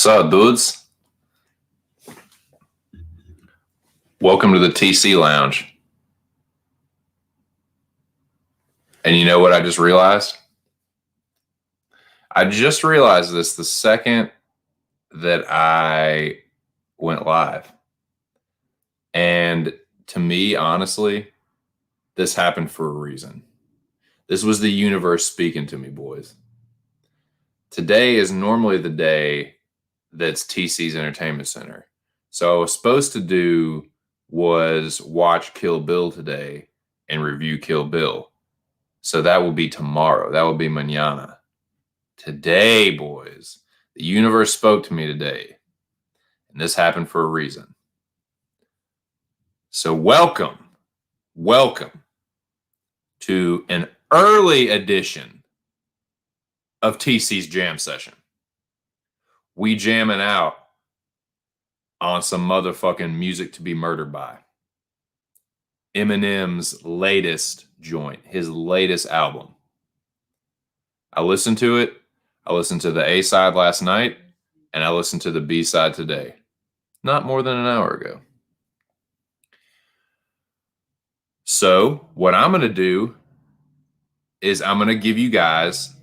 up, dudes? Welcome to the TC Lounge. And you know what I just realized? I just realized this the second that I went live. And to me, honestly, this happened for a reason. This was the universe speaking to me, boys. Today is normally the day that's TC's Entertainment Center. So I was supposed to do was watch Kill Bill today and review Kill Bill. So that will be tomorrow. That will be mañana. Today, boys, the universe spoke to me today. And this happened for a reason. So welcome to an early edition of TC's Jam Session. We jamming out on some motherfucking music to be murdered by. Eminem's latest joint, his latest album. I listened to it. I listened to the A-side last night, and I listened to the B-side today. Not more than an hour ago. So what I'm going to do is I'm going to give you guys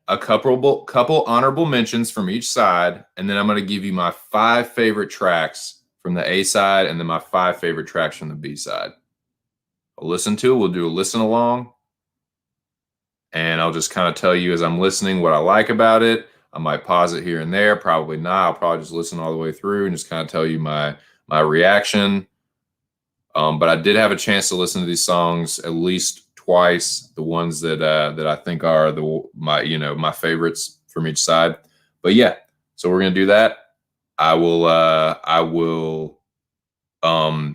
a couple honorable mentions from each side, and then I'm going to give you my 5 favorite tracks from the A side and then my 5 favorite tracks from the B side. I'll listen to it. We'll do a listen along, and I'll just kind of tell you as I'm listening what I like about it. I might pause it here and there. Probably not. I'll probably just listen all the way through and just kind of tell you my reaction. But I did have a chance to listen to these songs at least twice, the ones that I think are my favorites from each side. But yeah, so we're gonna do that. I will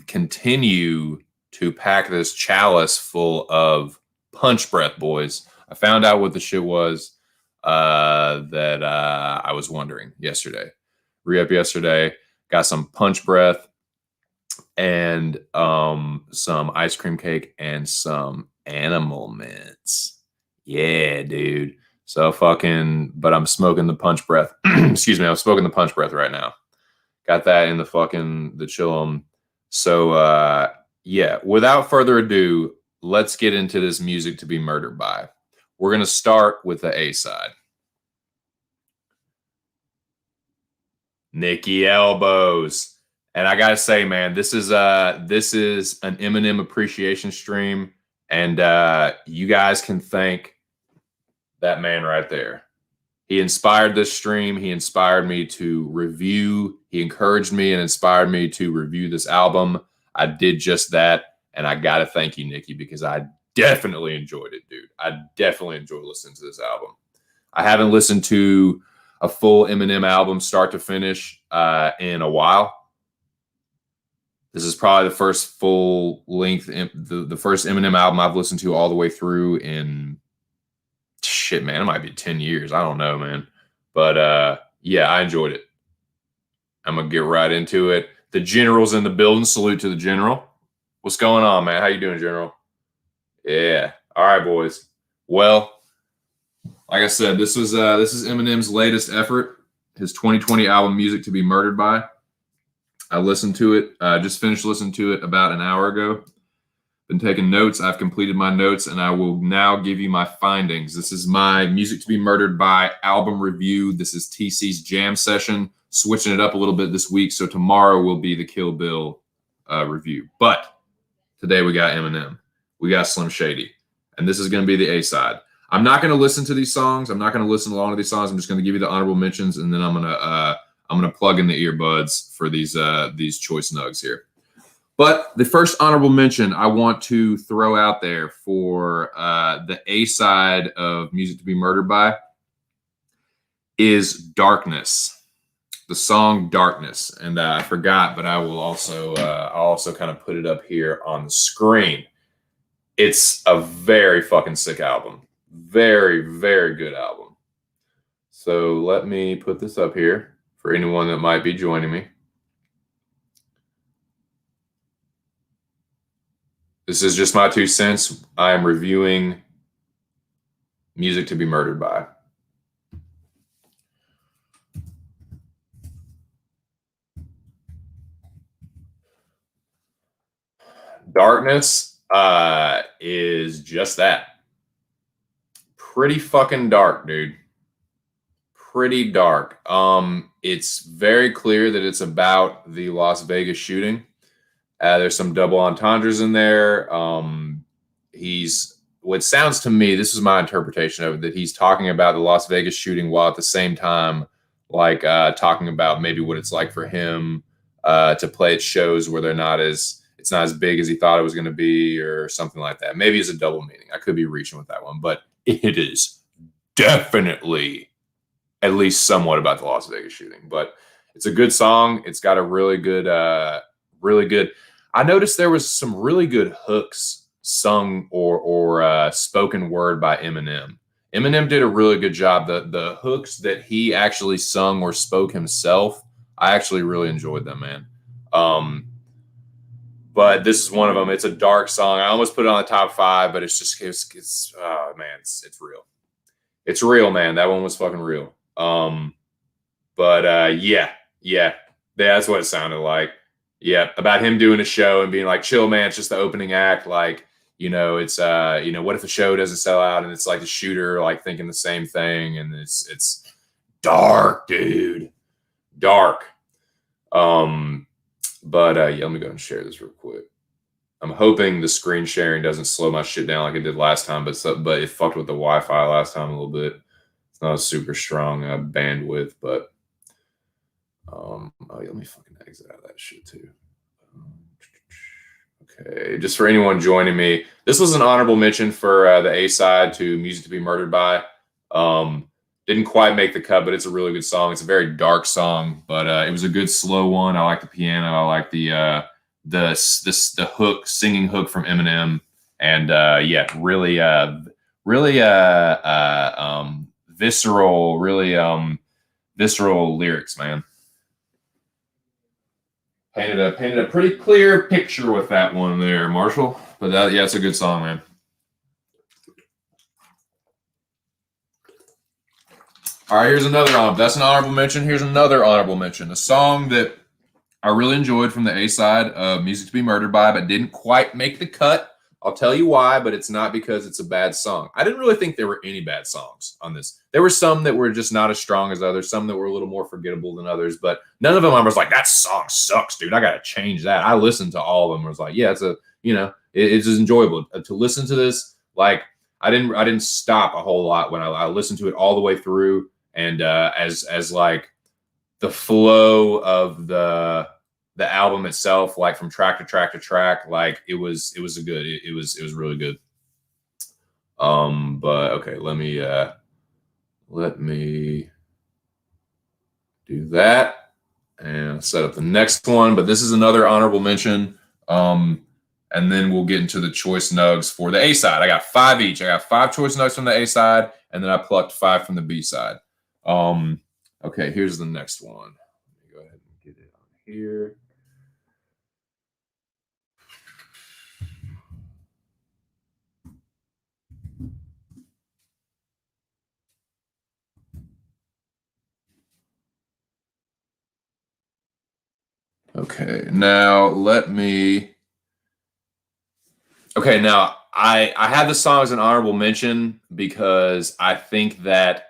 continue to pack this chalice full of punch breath, boys. I found out what the shit was that I was wondering yesterday. Re-up yesterday, got some punch breath and some ice cream cake and some animal mints. Yeah, dude. So but I'm smoking the punch breath. Excuse me, I'm smoking the punch breath right now. Got that in the chillum. So yeah, without further ado, let's get into this music to be murdered by. We're gonna start with the A side. Nicky Elbows. And I gotta say, man, this is an Eminem appreciation stream, and you guys can thank that man right there. He inspired this stream. He inspired me to review. He encouraged me and inspired me to review this album. I did just that, and I gotta thank you, Nicky, because I definitely enjoyed it, dude. I definitely enjoyed listening to this album. I haven't listened to a full Eminem album start to finish in a while. This is probably the first full length, the first Eminem album I've listened to all the way through in shit, man. It might be 10 years. I don't know, man. But yeah, I enjoyed it. I'm gonna get right into it. The General's in the building. Salute to the General. What's going on, man? How you doing, General? Yeah. All right, boys. Well, like I said, this is Eminem's latest effort. His 2020 album, Music to be Murdered by. I listened to it. Just finished listening to it about an hour ago. Been taking notes. I've completed my notes, and I will now give you my findings. This is my Music to be Murdered by album review. This is TC's Jam Session. Switching it up a little bit this week, so tomorrow will be the Kill Bill review. But today we got Eminem. We got Slim Shady. And this is going to be the A side. I'm not going to listen to these songs. I'm not going to listen along to these songs. I'm just going to give you the honorable mentions, and then I'm gonna plug in the earbuds for these choice nugs here. But the first honorable mention I want to throw out there for the A side of Music to be Murdered by is Darkness, the song Darkness. And I forgot, but I'll also kind of put it up here on the screen. It's a very fucking sick album. Very, very good album. So let me put this up here for anyone that might be joining me. This is just my 2 cents. I am reviewing Music to be Murdered by. Darkness is just that. Pretty fucking dark, dude. Pretty dark. It's very clear that it's about the Las Vegas shooting. There's some double entendres in there. He's what sounds to me, this is my interpretation of it, that he's talking about the Las Vegas shooting while at the same time, like talking about maybe what it's like for him to play at shows where it's not as big as he thought it was going to be, or something like that. Maybe it's a double meaning. I could be reaching with that one, but it is definitely at least somewhat about the Las Vegas shooting. But it's a good song. It's got a really good, really good. I noticed there was some really good hooks sung or spoken word by Eminem. Eminem did a really good job. The hooks that he actually sung or spoke himself, I actually really enjoyed them, man. But this is one of them. It's a dark song. I almost put it on the top 5, but it's oh man, it's real. It's real, man. That one was fucking real. Yeah, that's what it sounded like. Yeah, about him doing a show and being like, chill, man, it's just the opening act. Like, it's what if the show doesn't sell out, and it's like the shooter like thinking the same thing, and it's dark, dude. Dark. Yeah, let me go ahead and share this real quick. I'm hoping the screen sharing doesn't slow my shit down like it did last time, but it fucked with the Wi-Fi last time a little bit. It's not a super strong bandwidth, but let me fucking exit out of that shit too. Okay, just for anyone joining me, this was an honorable mention for the A side to "Music to Be Murdered By." Didn't quite make the cut, but it's a really good song. It's a very dark song, but it was a good slow one. I like the piano. I like the hook, singing hook from Eminem, and really visceral lyrics, man. Painted a pretty clear picture with that one there, Marshall. But it's a good song, man. All right, here's another that's an honorable mention. Here's another honorable mention. A song that I really enjoyed from the A side of "Music to Be Murdered By," but didn't quite make the cut. I'll tell you why, but it's not because it's a bad song. I didn't really think there were any bad songs on this. There were some that were just not as strong as others, some that were a little more forgettable than others, but none of them I was like, that song sucks, dude. I got to change that. I listened to all of them. I was like, yeah, it's just enjoyable to listen to this. Like, I didn't stop a whole lot when I listened to it all the way through. And as like the flow of the album itself, like from track to track to track, like it was really good. But okay, let me do that and set up the next one. But this is another honorable mention. And then we'll get into the choice nugs for the A side. I got 5 each. I got 5 choice nugs from the A side, and then I plucked 5 from the B side. Okay, here's the next one. Let me go ahead and get it on here. Okay, now I have the song as an honorable mention because I think that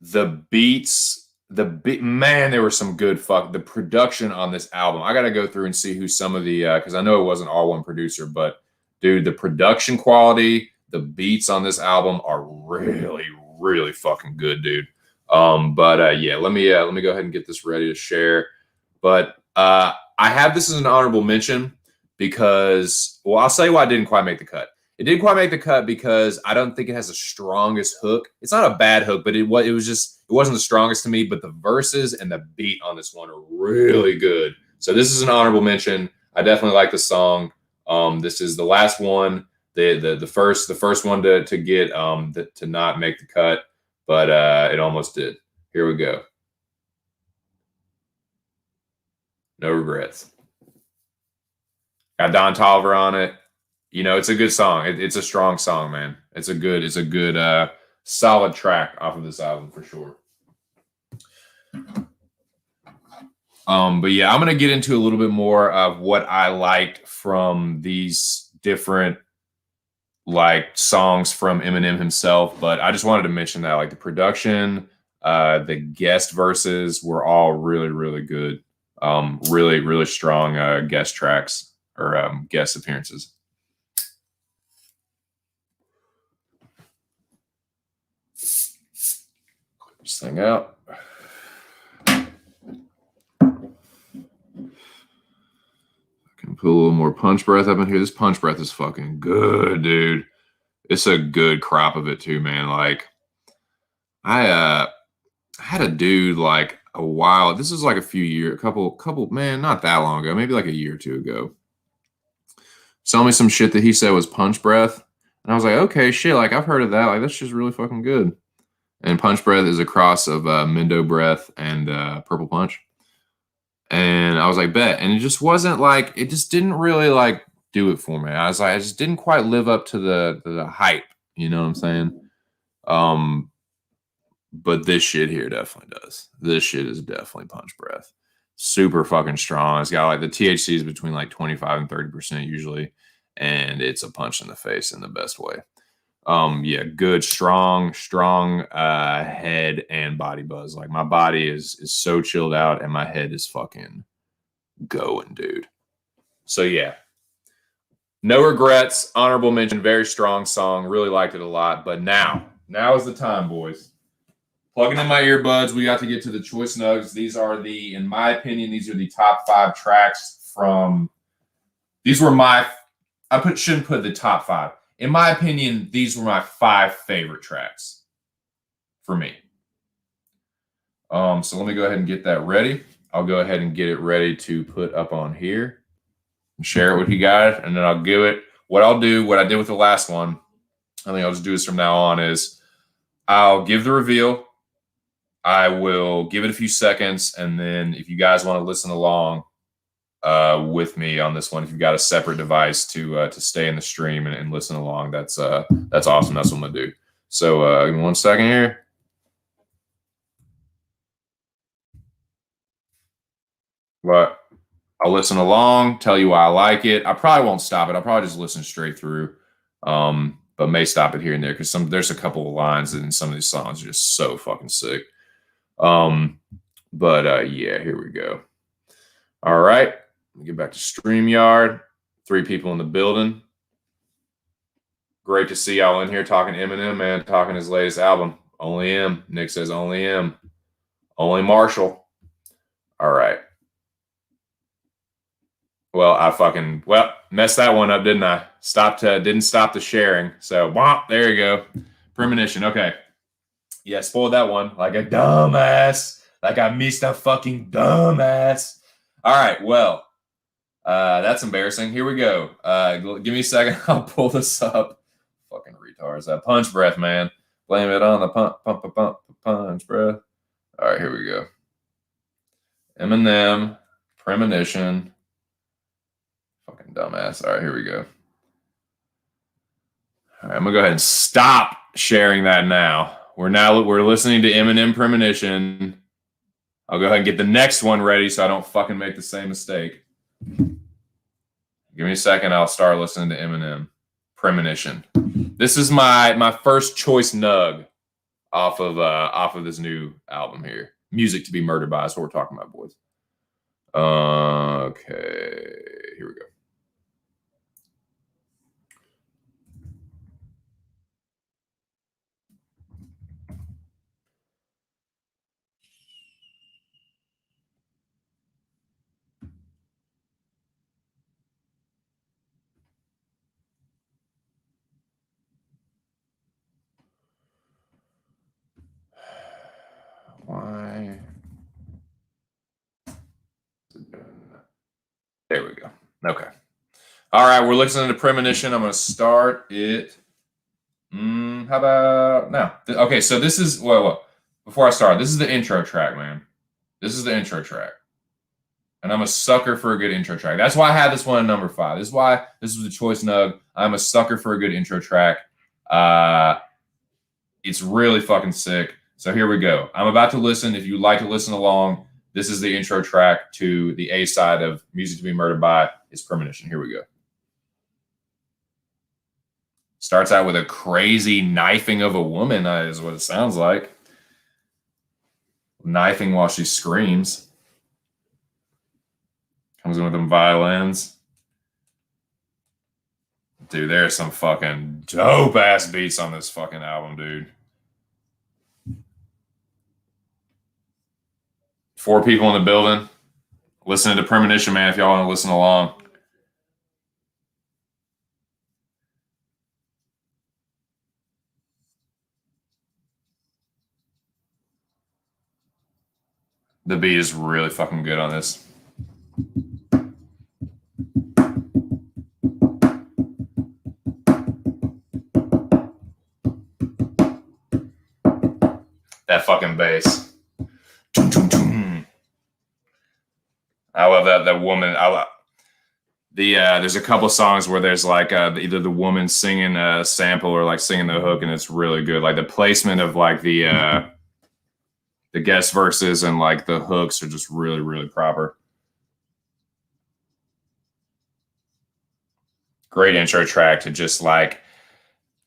the beats, man, there were some good the production on this album. I got to go through and see who some of the because I know it wasn't all one producer, but dude, the production quality, the beats on this album are really, really fucking good, dude. Let me go ahead and get this ready to share. But I have this as an honorable mention because, well, I'll say why it didn't quite make the cut. It didn't quite make the cut because I don't think it has the strongest hook. It's not a bad hook, but it wasn't the strongest to me. But the verses and the beat on this one are really good. So this is an honorable mention. I definitely like the song. This is the last one, the first one to get to not make the cut, but it almost did. Here we go. No regrets. Got Don Tolliver on it. It's a good song. It's a strong song, man. It's a good solid track off of this album for sure. But yeah, I'm gonna get into a little bit more of what I liked from these different like songs from Eminem himself. But I just wanted to mention that like the production, the guest verses were all really, really good. Really, really strong guest tracks or guest appearances. Clear this thing out. Can put a little more punch breath up in here. This punch breath is fucking good, dude. It's a good crop of it too, man. Like I had a dude like a while. This is like a few years, couple, man, not that long ago, maybe like a year or two ago. Tell me some shit that he said was punch breath. And I was like, okay, shit, like I've heard of that. Like that's just really fucking good. And punch breath is a cross of Mendo breath and purple punch. And I was like, bet. And it just wasn't like, it just didn't really like do it for me. I was like, I just didn't quite live up to the hype. You know what I'm saying? But this shit here definitely does. This shit is definitely punch breath. Super fucking strong. It's got like the THC is between like 25 and 30% usually. And it's a punch in the face in the best way. Yeah, good, strong head and body buzz. Like my body is so chilled out and my head is fucking going, dude. So yeah. No regrets, honorable mention, very strong song. Really liked it a lot. But now is the time, boys. Plugging in my earbuds, we got to get to the choice nugs. These are in my opinion, these are the top 5 tracks from. These were shouldn't put the top 5. In my opinion, these were my 5 favorite tracks for me. So let me go ahead and get that ready. I'll go ahead and get it ready to put up on here and share it with you guys. And then I'll give it what I'll do, what I did with the last one. I think I'll just do this from now on is I'll give the reveal. I will give it a few seconds. And then if you guys want to listen along with me on this one, if you've got a separate device to stay in the stream and listen along, that's awesome. That's what I'm gonna do. So give me 1 second here. But I'll listen along, tell you why I like it. I probably won't stop it. I'll probably just listen straight through. But may stop it here and there because there's a couple of lines in some of these songs are just so fucking sick. But yeah, here we go. All right. Get back to StreamYard. 3 people in the building. Great to see y'all in here talking Eminem, man, talking his latest album. Only M. Nick says only M. Only Marshall. All right. Well, I messed that one up, didn't I? Didn't stop the sharing. So, there you go. Premonition. Okay. Yeah, spoiled that one like a dumbass. Like I missed a fucking dumbass. All right. Well, that's embarrassing. Here we go. Give me a second. I'll pull this up. Fucking retards. That punch breath, man. Blame it on the punch breath. All right, here we go. Eminem, Premonition. Fucking dumbass. All right, here we go. All right, I'm gonna go ahead and stop sharing that now. We're listening to Eminem Premonition. I'll go ahead and get the next one ready so I don't fucking make the same mistake. Give me a second. I'll start listening to Eminem Premonition. This is my first choice nug off of this new album here. Music to be Murdered By is what we're talking about, boys. Okay, here we go. Why? There we go. Okay. All right, we're listening to Premonition. I'm going to start it. How about now? Okay, so this is before I start, this is the intro track, man. This is the intro track. And I'm a sucker for a good intro track. That's why I had this one at number 5. This is why this was a choice nug. I'm a sucker for a good intro track. It's really fucking sick. So here we go. I'm about to listen. If you'd like to listen along, This is the intro track to the A side of Music to Be Murdered By. Is Premonition. Here we go. Starts out with a crazy knifing of a woman, is what it sounds like. Knifing while she screams. Comes in with them violins. Dude, there's some fucking dope ass beats on this fucking album, dude. 4 people in the building. Listening to Premonition, man, if y'all want to listen along. The beat is really fucking good on this. That fucking bass. I love that woman. There's a couple songs where there's like either the woman singing a sample or like singing the hook, and it's really good. Like the placement of like the guest verses and like the hooks are just really, really proper. Great intro track to just like,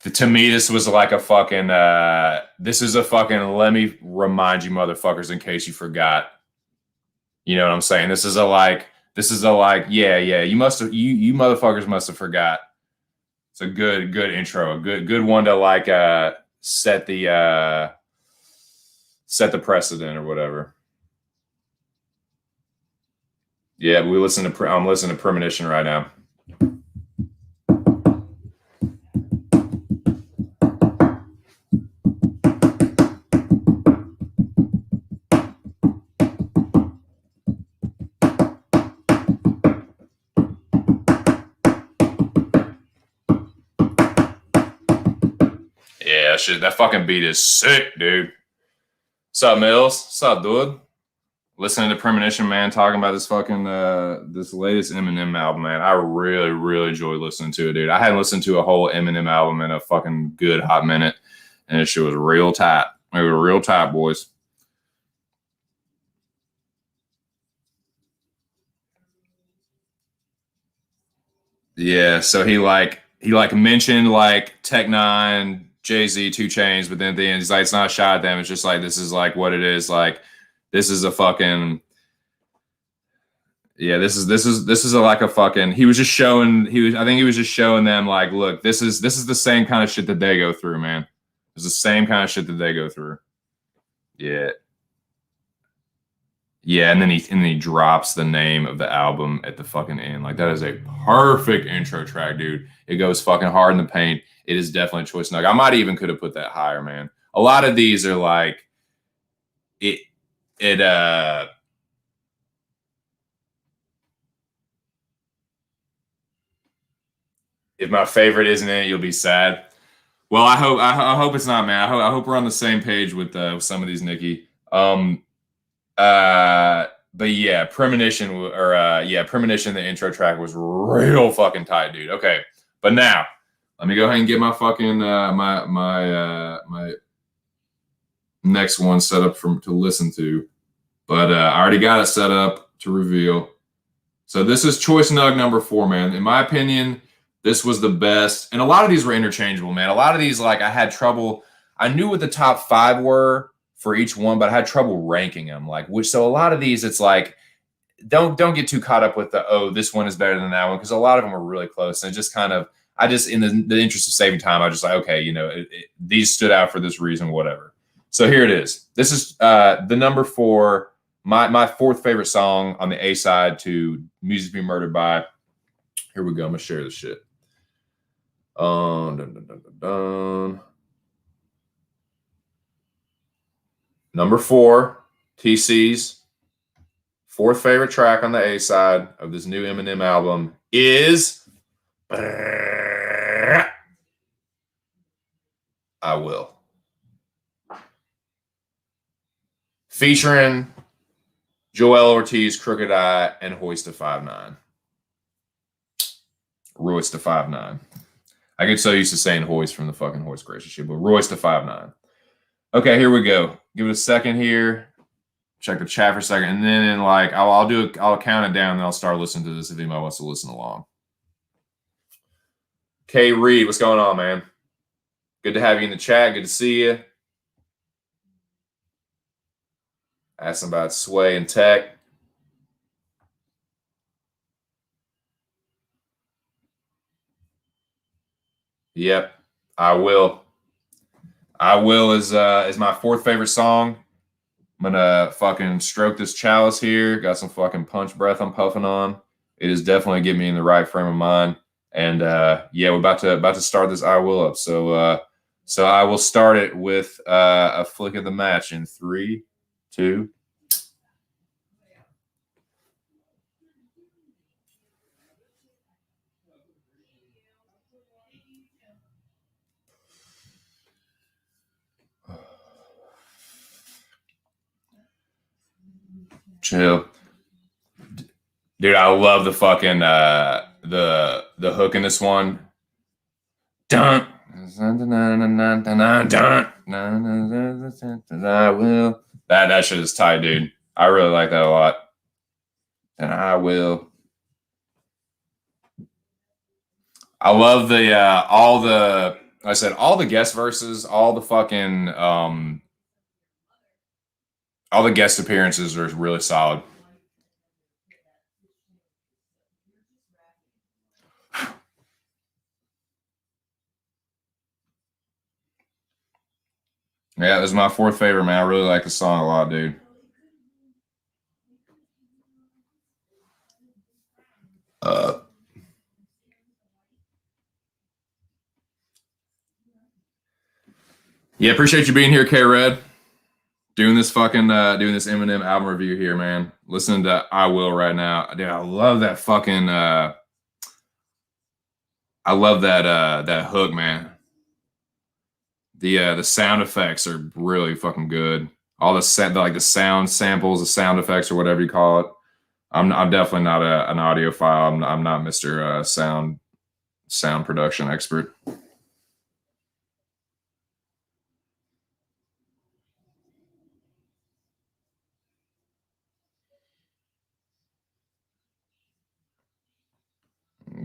to me, this was like a fucking, this is a fucking, let me remind you motherfuckers in case you forgot. You know what I'm saying? This is a like, yeah, you motherfuckers must have forgot. It's a good intro, a good one to like set the precedent or whatever. Yeah, I'm listening to Premonition right now. Yeah, shit, that fucking beat is sick, dude. What's up, Mills? What's up, dude? Listening to Premonition, man, talking about this fucking this latest Eminem album, man. I really, really enjoy listening to it, dude. I hadn't listened to a whole Eminem album in a fucking good hot minute, and this shit was real tight. It was real tight, boys. Yeah, so he mentioned like Tech Nine, Jay-Z, 2 Chainz, but then at the end he's like, it's not a shot at them. It's just like, this is like what it is. Like, this is a fucking, yeah, this is like a fucking, he was just showing, I think he was just showing them like, look, this is the same kind of shit that they go through, man. It's the same kind of shit that they go through. Yeah. Yeah, and then he drops the name of the album at the fucking end. Like, that is a perfect intro track, dude. It goes fucking hard in the paint. It is definitely a choice nugget. I might even could have put that higher, man. A lot of these are like if my favorite isn't in it, you'll be sad. Well, I hope it's not, man. I hope we're on the same page with some of these, Nikki. But yeah, Premonition, the intro track was real fucking tight, dude. Okay, but now let me go ahead and get my fucking my next one set up to listen to. But I already got it set up to reveal. So this is choice nug number 4, man. In my opinion, this was the best. And a lot of these were interchangeable, man. A lot of these, like, I had trouble. I knew what the top 5 were for each one, but I had trouble ranking them. Like, so a lot of these, it's like, don't get too caught up with this one is better than that one, because a lot of them are really close. And it just kind of, I just, in the interest of saving time, I was just like, okay, these stood out for this reason, whatever. So here it is. This is the number 4, my 4th favorite song on the A side to Music to Be Murdered By. Here we go. I'm gonna share this shit. Dun, dun, dun, dun, dun. Number 4, TC's 4th favorite track on the A side of this new Eminem album is I Will. Featuring Joel Ortiz, Crooked Eye, and Hoist to 5'9". Royce to 5'9". I get so used to saying Hoist from the fucking Hoist Gracie shit, but Royce to 5'9". Okay, here we go. Give it a second here. check the chat for a second, and then like I'll count it down, and I'll start listening to this if anybody wants to listen along. K Reed, what's going on, man? Good to have you in the chat. Good to see you. Asking about Sway and Tech. Yep, I will. I will is my fourth favorite song. I'm gonna fucking stroke this chalice here. Got some fucking punch breath I'm puffing on. It is definitely getting me in the right frame of mind. And yeah, we're about to start this I will up. So I will start it with a flick of the match in 3, 2. Chill. Dude, I love the fucking the hook in this one. Dun. I will. That shit is tight, dude. I really like that a lot. And I will. I love the all the like I said, all the guest verses, all the fucking all the guest appearances are really solid. Yeah, this is my fourth favorite, man. I really like the song a lot, dude. Yeah, appreciate you being here, K Red. Doing this fucking doing this Eminem album review here, man. Listening to I Will right now. Dude, I love that fucking I love that hook, man. The sound effects are really fucking good. All the sound samples, the sound effects, or whatever you call it. I'm definitely not an audiophile. I'm not Mr. Sound production expert.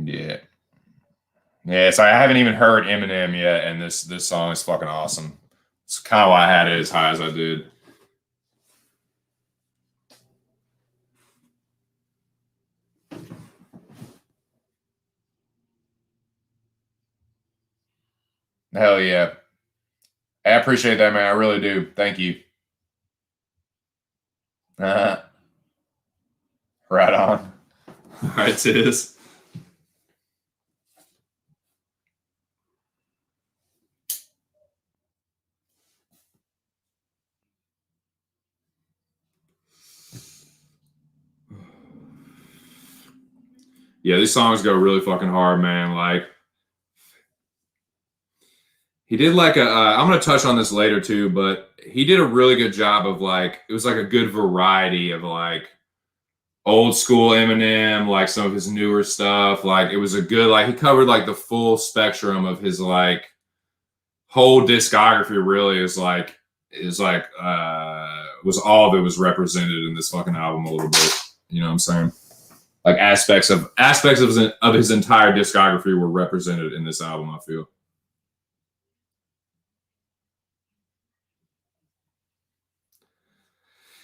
Yeah. Yeah, so I haven't even heard Eminem yet, and this song is fucking awesome. It's kind of why I had it as high as I did. Hell yeah. I appreciate that, man. I really do. Thank you. Right on. All right, sis. Yeah, these songs go really fucking hard, man. Like, he did like I'm gonna touch on this later too, but he did a really good job of like, it was like a good variety of like old school Eminem, like some of his newer stuff. Like, it was a good, like, he covered like the full spectrum of his like whole discography. Really is like was all that was represented in this fucking album a little bit. You know what I'm saying? Like aspects of his entire discography were represented in this album, I feel.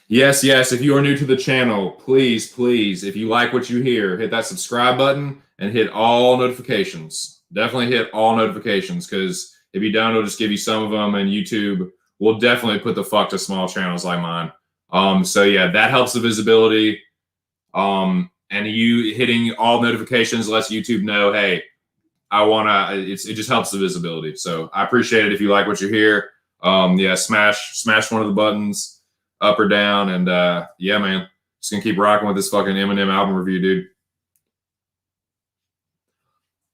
Yes, yes. If you are new to the channel, please, please, if you like what you hear, hit that subscribe button and hit all notifications. Definitely hit all notifications, because if you don't, it'll just give you some of them, and YouTube will definitely put the fuck to small channels like mine. So yeah, that helps the visibility. And you hitting all notifications lets YouTube know, hey, it just helps the visibility. So I appreciate it if you like what you hear. Yeah, smash one of the buttons, up or down, and yeah, man, just gonna keep rocking with this fucking Eminem album review, dude.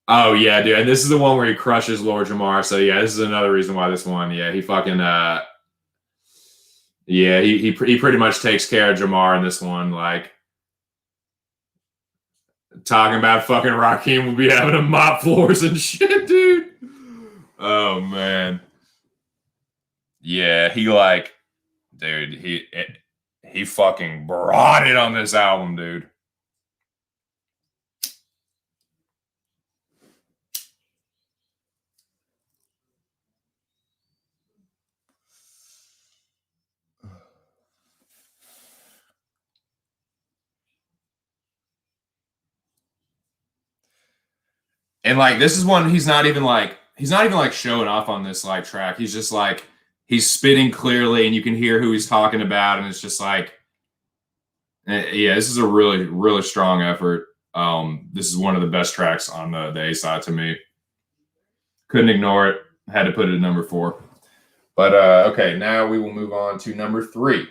Oh yeah, dude, and this is the one where he crushes Lord Jamar. So yeah, this is another reason why this one. Yeah, he fucking yeah, he pretty much takes care of Jamar in this one. Like, talking about fucking Rakim will be having to mop floors and shit, dude. Oh man, yeah, he like, dude, he fucking brought it on this album, dude. And like this is one he's not even like showing off on this like track. He's just like he's spitting clearly and you can hear who he's talking about, and it's just like yeah, this is a really, really strong effort. This is one of the best tracks on the A side to me. Couldn't ignore it. Had to put it at number 4. But okay, now we will move on to number 3.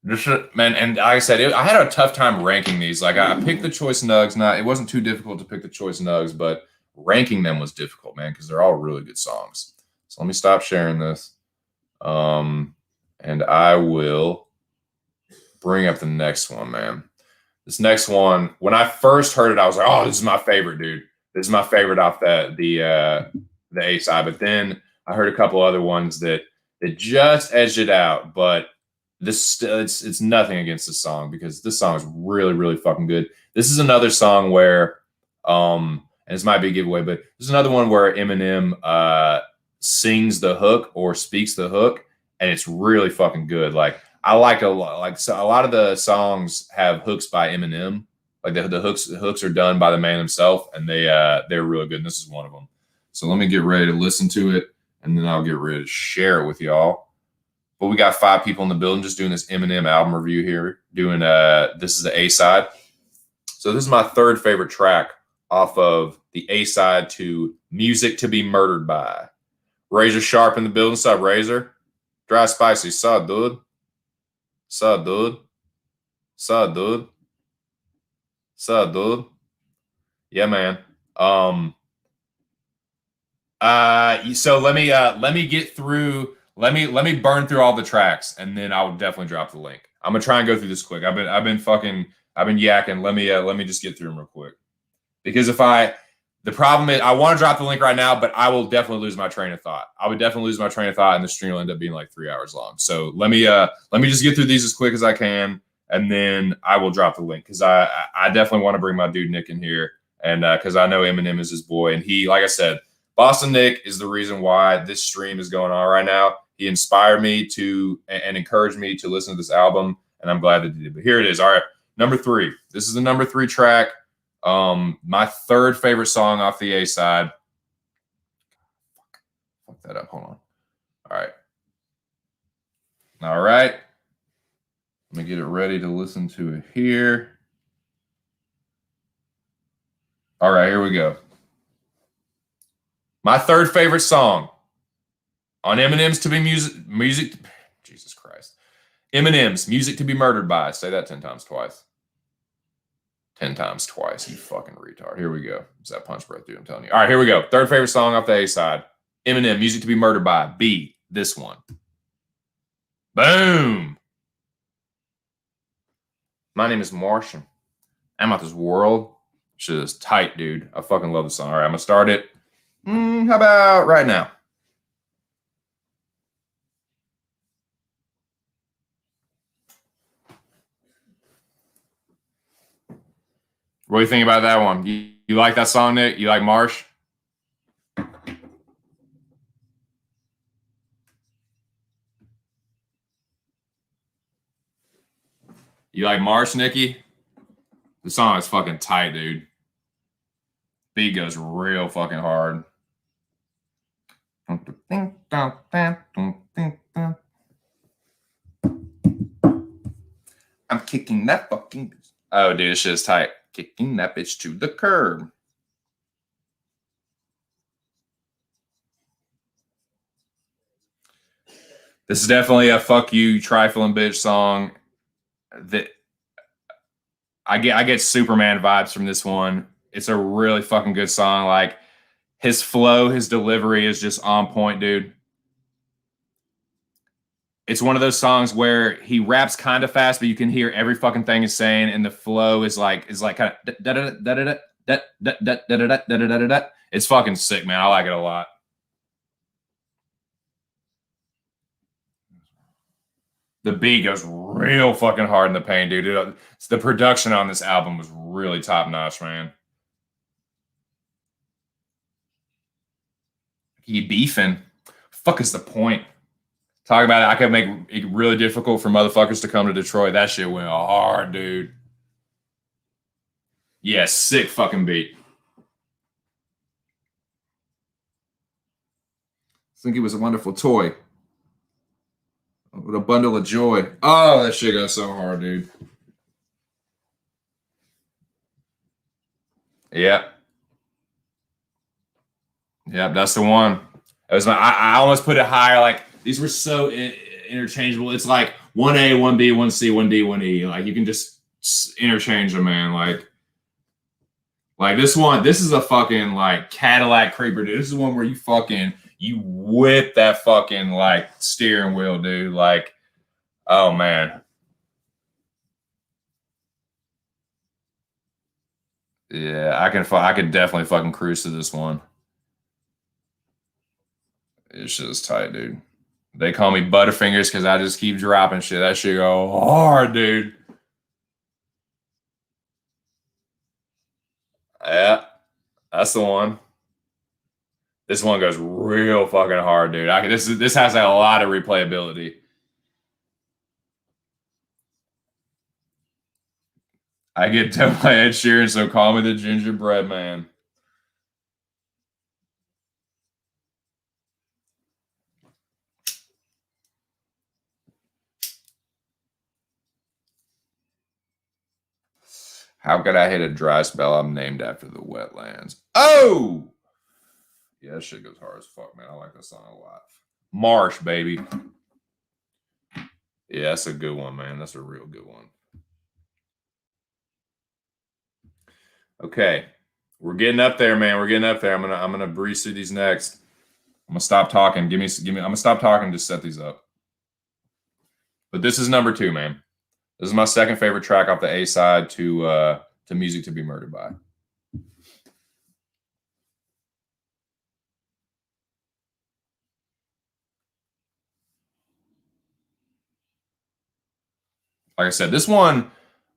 This man, and like I said, I had a tough time ranking these. Like I picked the choice nugs. It wasn't too difficult to pick the choice nugs, but ranking them was difficult, man, because they're all really good songs. So let me stop sharing this, and I will bring up the next one, man. This next one, when I first heard it, I was like, "Oh, this is my favorite, dude. This is my favorite off the A side." But then I heard a couple other ones that just edged it out, but this it's nothing against this song because this song is really, really fucking good. This is another song where and this might be a giveaway, but this is another one where Eminem sings the hook or speaks the hook, and it's really fucking good. Like I like a lot, so a lot of the songs have hooks by Eminem. Like the hooks are done by the man himself, and they're really good. And this is one of them. So let me get ready to listen to it, and then I'll get ready to share it with y'all. But we got 5 people in the building just doing this Eminem album review here. Doing this is the A side. So this is my 3rd favorite track off of the A side to Music to Be Murdered By. Razor Sharp in the building. Sup, Razor? Dry Spicy. Sup, dude? Sup, dude? Sup, dude? Sup, dude? Yeah, man. So let me get through. Let me burn through all the tracks, and then I will definitely drop the link. I'm gonna try and go through this quick. I've been yakking. Let me just get through them real quick. Because the problem is I want to drop the link right now, but I will definitely lose my train of thought. I would definitely lose my train of thought, and the stream will end up being like 3 hours long. So let me just get through these as quick as I can, and then I will drop the link because I definitely want to bring my dude Nick in here, and because I know Eminem is his boy, and he, like I said, Boston Nick is the reason why this stream is going on right now. He inspired me to and encouraged me to listen to this album, and I'm glad that he did. But here it is. All right, number 3. This is the number 3 track. My 3rd favorite song off the A side. Fuck that up. Hold on. All right. Let me get it ready to listen to it here. All right, here we go. My 3rd favorite song on Eminem's To Be Music. Jesus Christ. Eminem's Music to Be Murdered By. Say that 10 times twice. 10 times twice, you fucking retard. Here we go. Is that punch breath, dude? I'm telling you. All right, here we go. 3rd favorite song off the A side. Eminem, Music to Be Murdered By. B, this one. Boom. My name is Martian. I'm out this world. Shit is tight, dude. I fucking love the song. All right, I'm going to start it. How about right now? What do you think about that one? You like that song, Nick? You like Marsh? You like Marsh, Nikki? The song is fucking tight, dude. Beat goes real fucking hard. I'm kicking that fucking bitch. Oh, dude, this shit is tight. Kicking that bitch to the curb. This is definitely a fuck you, trifling bitch song. That I get Superman vibes from this one. It's a really fucking good song. Like his flow, his delivery is just on point, dude. It's one of those songs where he raps kind of fast, but you can hear every fucking thing he's saying, and the flow is like kind of da da da da da da da da da da da da da da. It's fucking sick, man. I like it a lot. The beat goes real fucking hard in the paint, dude. The production on this album was really top notch, man. He beefing. Fuck is the point? Talking about it, I could make it really difficult for motherfuckers to come to Detroit. That shit went hard, dude. Yeah, sick fucking beat. I think it was a wonderful toy. With a bundle of joy. Oh, that shit goes so hard, dude. Yeah. Yep, that's the one. It was I almost put it higher. Like these were so interchangeable. It's like 1A, 1B, 1C, 1D, 1E. Like you can just interchange them, man. Like this one, this is a fucking like Cadillac Creeper, dude. This is one where you whip that fucking like steering wheel, dude. Like, oh man. Yeah, I can definitely fucking cruise to this one. It's just tight, dude. They call me Butterfingers because I just keep dropping shit. That shit go hard, dude. Yeah, that's the one. This one goes real fucking hard, dude. This has a lot of replayability. I get to my Ed Sheeran, so call me the gingerbread man. How could I hit a dry spell? I'm named after the wetlands. Oh! Yeah, that shit goes hard as fuck, man. I like that song a lot. Marsh, baby. Yeah, that's a good one, man. That's a real good one. Okay. We're getting up there, man. We're getting up there. I'm gonna breeze through these next. I'm gonna stop talking. I'm gonna stop talking and just set these up. But this is number 2, man. This is my second favorite track off the A side to Music to Be Murdered By. Like I said, this one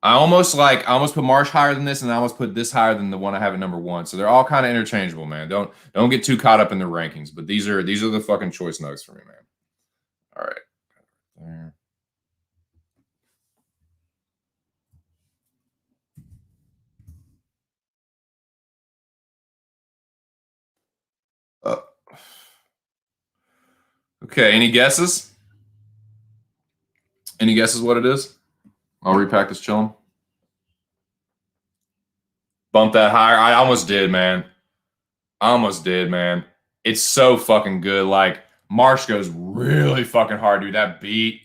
I almost put Marsh higher than this, and I almost put this higher than the one I have at number 1. So they're all kind of interchangeable, man. Don't get too caught up in the rankings, but these are the fucking choice nugs for me, man. All right. There. Okay, any guesses? Any guesses what it is? I'll repack this chillin'. Bump that higher. I almost did, man. I almost did, man. It's so fucking good. Like Marsh goes really fucking hard, dude. That beat,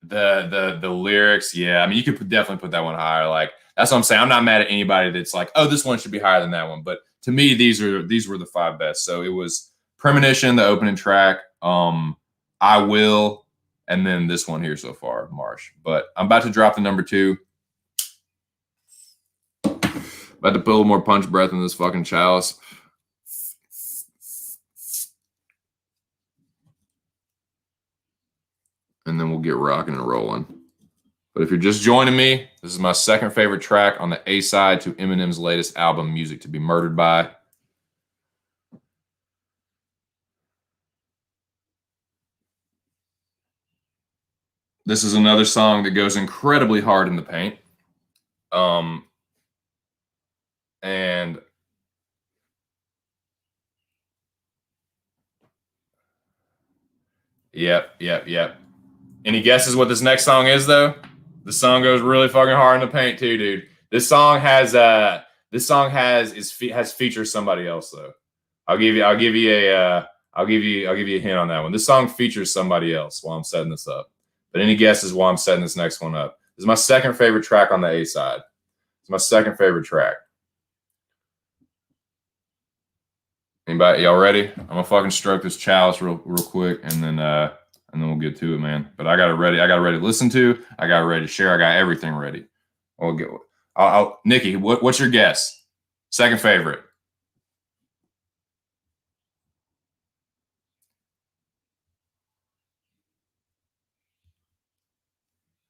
the lyrics, yeah. I mean, you could definitely put that one higher. Like that's what I'm saying. I'm not mad at anybody that's like, oh, this one should be higher than that one. But to me, these were the 5 best. So it was Premonition, the opening track, I Will, and then this one here so far, Marsh. But I'm about to drop the number 2. About to put a little more punch breath in this fucking chalice. And then we'll get rocking and rolling. But if you're just joining me, this is my second favorite track on the A side to Eminem's latest album, Music to Be Murdered By. This is another song that goes incredibly hard in the paint. And yep. Any guesses what this next song is though? The song goes really fucking hard in the paint too, dude. This song has features somebody else though. I'll give you a hint on that one. This song features somebody else while I'm setting this up. But any guesses while I'm setting this next one up? This is my second favorite track on the A side. It's my second favorite track. Anybody, y'all ready? I'm gonna fucking stroke this chalice real quick, and then we'll get to it, man. But I got it ready. I got it ready to listen to. I got it ready to share. I got everything ready. Nikki, what's your guess? Second favorite.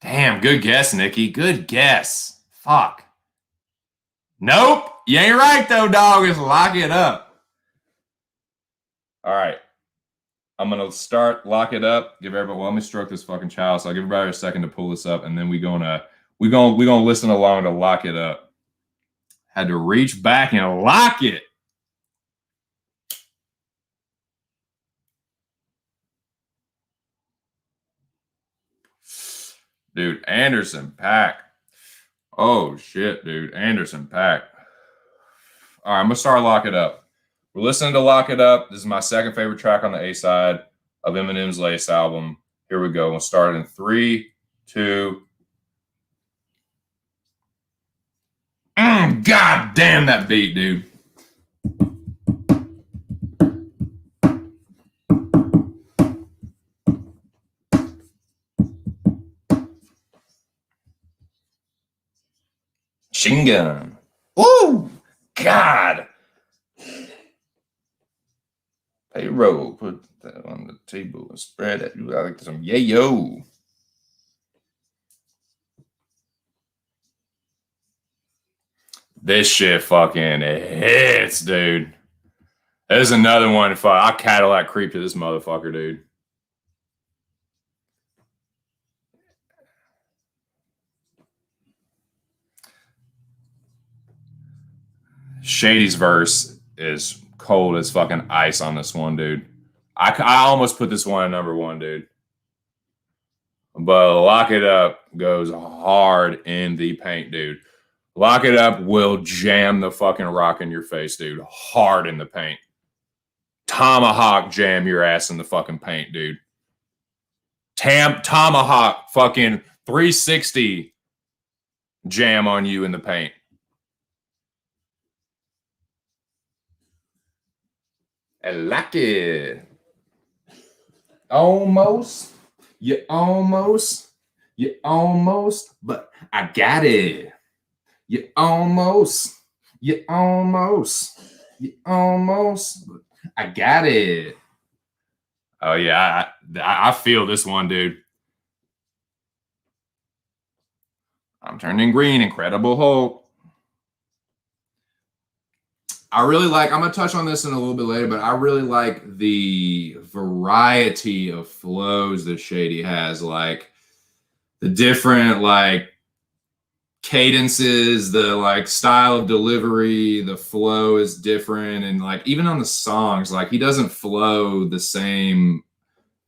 Damn, good guess, Nikki. Good guess. Fuck. Nope. You ain't right, though, dog. Just lock it up. All right. I'm going to start, lock it up, give everybody, well, let me stroke this fucking child. So I'll give everybody a second to pull this up, and then we're gonna listen along to lock it up. Had to reach back and lock it. Dude, Anderson .Paak. Oh, shit, dude. Anderson .Paak. All right, I'm going to start Lock It Up. We're listening to Lock It Up. This is my second favorite track on the A side of Eminem's latest album. Here we go. We'll start in 3, 2. God damn that beat, dude. Machine gun. Woo! God. Payroll. Put that on the table and spread it. You like some yayo. This shit fucking hits, dude. There's another one. I Cadillac creep to this motherfucker, dude. Shady's verse is cold as fucking ice on this one, dude. I almost put this one at number 1, dude. But Lock It Up goes hard in the paint, dude. Lock It Up will jam the fucking rock in your face, dude. Hard in the paint. Tomahawk jam your ass in the fucking paint, dude. Tomahawk fucking 360 jam on you in the paint. I like it. Almost. You almost, but I got it. You almost, but I got it. Oh yeah, I feel this one, dude. I'm turning green, Incredible Hulk. I really like, I'm going to touch on this in a little bit later, but I really like the variety of flows that Shady has. Like the different like cadences, the like style of delivery, the flow is different. And like even on the songs, like he doesn't flow the same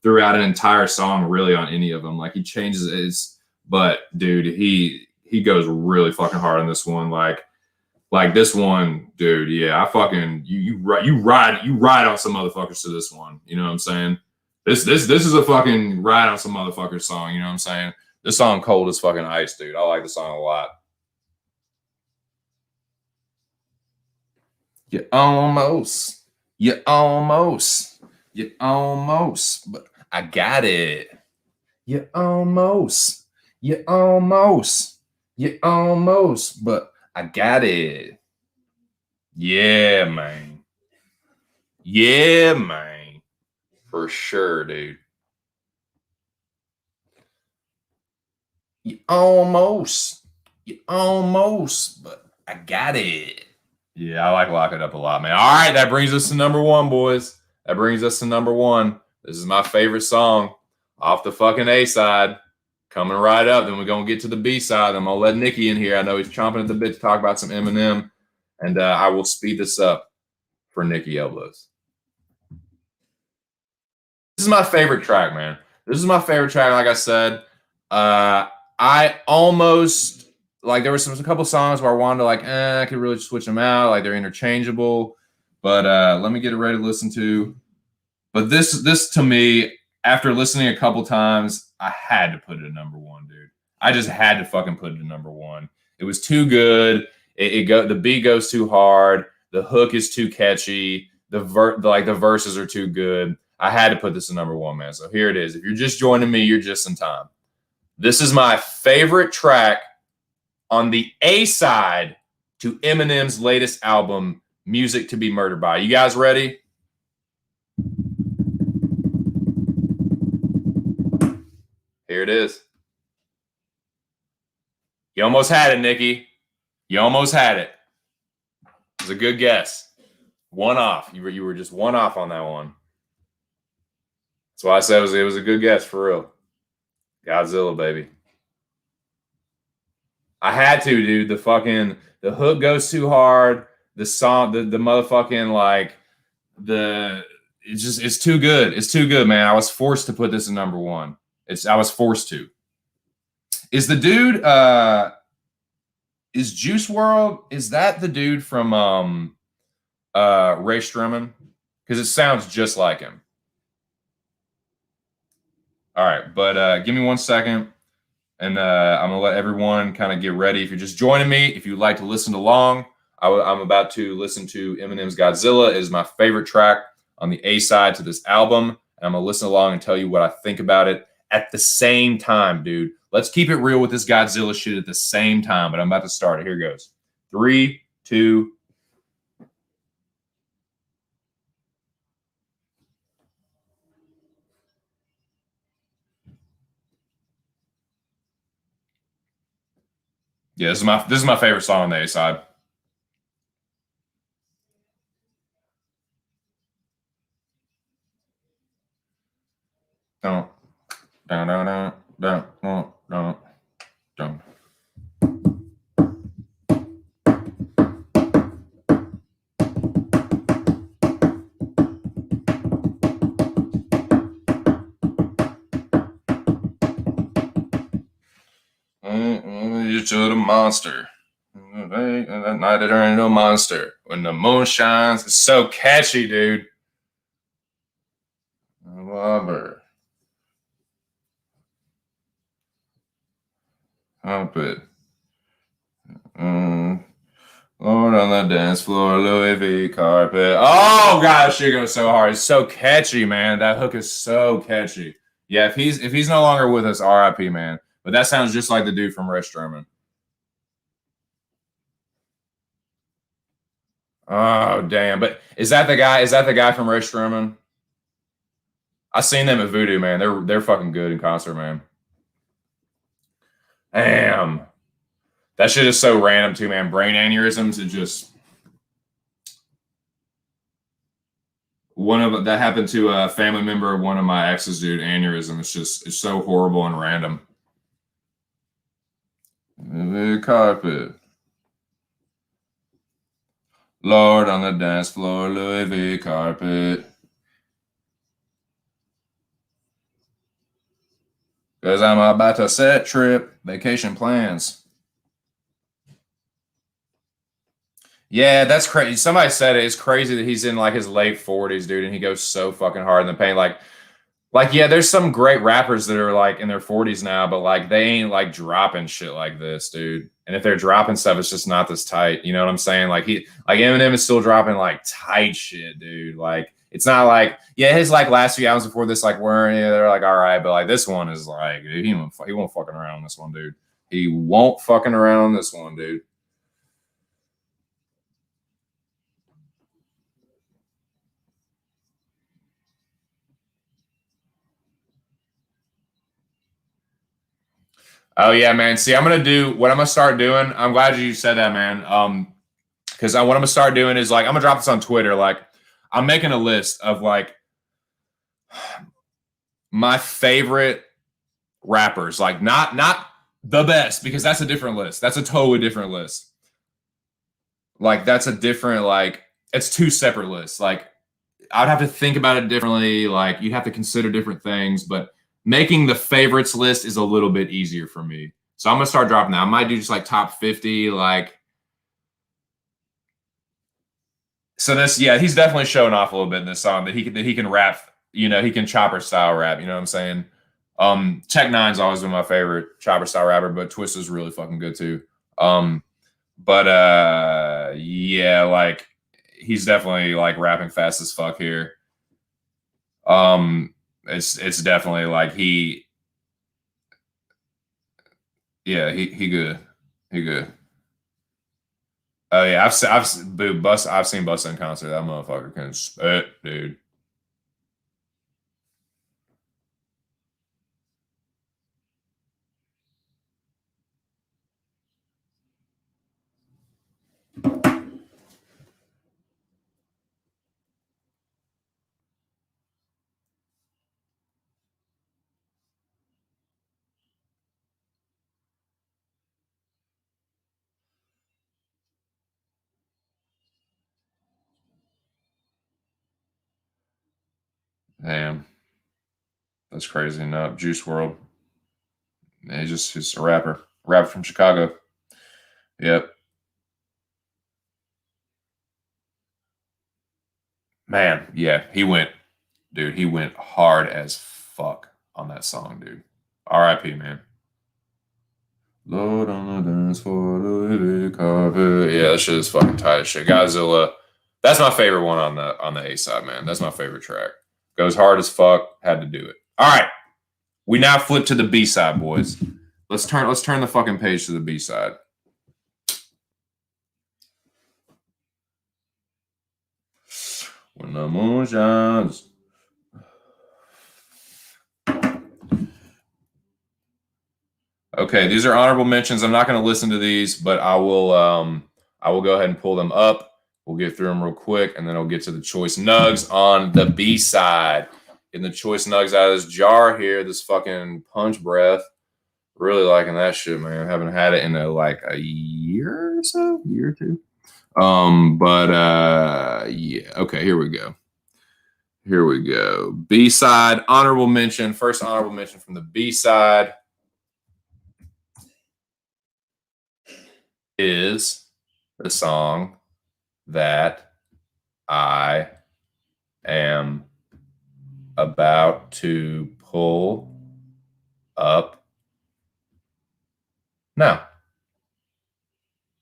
throughout an entire song really on any of them. Like he changes his, but dude, he goes really fucking hard on this one. Like this one, dude, yeah, I fucking you ride on some motherfuckers to this one. You know what I'm saying? This is a fucking ride on some motherfuckers song. You know what I'm saying? This song cold as fucking ice, dude. I like the song a lot. You almost, but I got it. You almost, but I got it. Yeah, man. Yeah, man. For sure, dude. You almost, but I got it. Yeah, I like Lock It Up a lot, man. All right, that brings us to number 1, boys. That brings us to number 1. This is my favorite song off the fucking A side. Coming right up. Then we're going to get to the B side. I'm going to let Nikki in here. I know he's chomping at the bit to talk about some Eminem. And I will speed this up for Nikki Elbows. This is my favorite track, man. This is my favorite track, like I said. I almost, like, there were a couple songs where I wanted to, like, I could really switch them out. Like, they're interchangeable. But let me get it ready to listen to. But this to me, after listening a couple times, I had to put it at number 1, dude. I just had to fucking put it at number 1. It was too good. The beat goes too hard. The hook is too catchy. The verses are too good. I had to put this at number 1, man. So here it is. If you're just joining me, you're just in time. This is my favorite track on the A side to Eminem's latest album, Music to Be Murdered By. You guys ready? Here it is. You almost had it, Nikki. You almost had it. It was a good guess. One off. You were just one off on that one. That's why I said it was a good guess for real. Godzilla, baby. I had to, dude. The hook goes too hard. The song, the motherfucking like it's too good. It's too good, man. I was forced to put this in number one. I was forced to. Is the dude is Juice World? Is that the dude from Ray Strummen? Because it sounds just like him. All right, but give me 1 second, and I'm gonna let everyone kind of get ready. If you're just joining me, if you'd like to listen along, I'm about to listen to Eminem's Godzilla. It is my favorite track on the A side to this album, and I'm gonna listen along and tell you what I think about it at the same time, dude. Let's keep it real with this Godzilla shit at the same time. But I'm about to start it. Here goes. 3, 2. Yeah, this is my favorite song on the A side. Don't, don't, don't, don't, don't, don't. You to the monster. And that night it turned into a monster. When the moon shines, it's so catchy, dude. Lover. Hump it. Lord on the dance floor, Louis V carpet. Oh god, shit goes so hard. It's so catchy, man. That hook is so catchy. Yeah, if he's no longer with us, R.I.P. man. But that sounds just like the dude from Ray Strummen. Oh damn! But is that the guy? Is that the guy from Ray Strummen? I seen them at Voodoo, man. They're fucking good in concert, man. Damn, that shit is so random too, man. Brain aneurysms. It just one of that happened to a family member of one of my exes, dude. Aneurysm. It's so horrible and random. The carpet. Lord on the dance floor, Louis V carpet. Cause I'm about to set trip vacation plans. Yeah, that's crazy. Somebody said it. It's crazy that he's in like his late 40s, dude, and he goes so fucking hard in the paint. Like, yeah, there's some great rappers that are like in their 40s now, but like they ain't like dropping shit like this, dude. And if they're dropping stuff, it's just not this tight. You know what I'm saying? Like Eminem is still dropping like tight shit, dude. Like it's not like yeah, his like last few albums before this like weren't yeah, they're like all right, but like this one is like dude, he won't fucking around on this one, dude. He won't fucking around on this one, dude. Oh yeah, man. See, I'm gonna do what I'm gonna start doing. I'm glad you said that, man. Because what I'm gonna start doing is like I'm gonna drop this on Twitter. Like I'm making a list of like my favorite rappers. Like not the best because that's a different list. That's a totally different list. Like that's a different like it's two separate lists. Like I'd have to think about it differently. Like you have to consider different things, but making the favorites list is a little bit easier for me. So I'm gonna start dropping that. I might do just like top 50, like so this yeah, he's definitely showing off a little bit in this song that he can rap, you know, he can chopper style rap, you know what I'm saying? Tech Nine's always been my favorite chopper style rapper, but Twista's really fucking good too. But yeah, like he's definitely like rapping fast as fuck here. It's definitely like he good. He good. Oh yeah, I've seen Bus in concert. That motherfucker can spit, dude. Damn. That's crazy. No, Juice World. Yeah, he's a rapper. Rapper from Chicago. Yep. Man, yeah, he went hard as fuck on that song, dude. R.I.P. man. Lord on the dance floor, the carpet. Yeah, that shit is fucking tight as shit. Godzilla. That's my favorite one on the A side, man. That's my favorite track. Goes hard as fuck. Had to do it. All right. We now flip to the B side, boys. Let's turn the fucking page to the B side. When the moon shines. Okay, these are honorable mentions. I'm not going to listen to these, but I will go ahead and pull them up. We'll get through them real quick, and then I'll get to the choice nugs on the B side. Getting the choice nugs out of this jar here, this fucking punch breath. Really liking that shit, man. Haven't had it in like a year or so, year or two. Yeah. Okay, here we go. Here we go. B side, honorable mention. First honorable mention from the B side is the song that I am about to pull up now.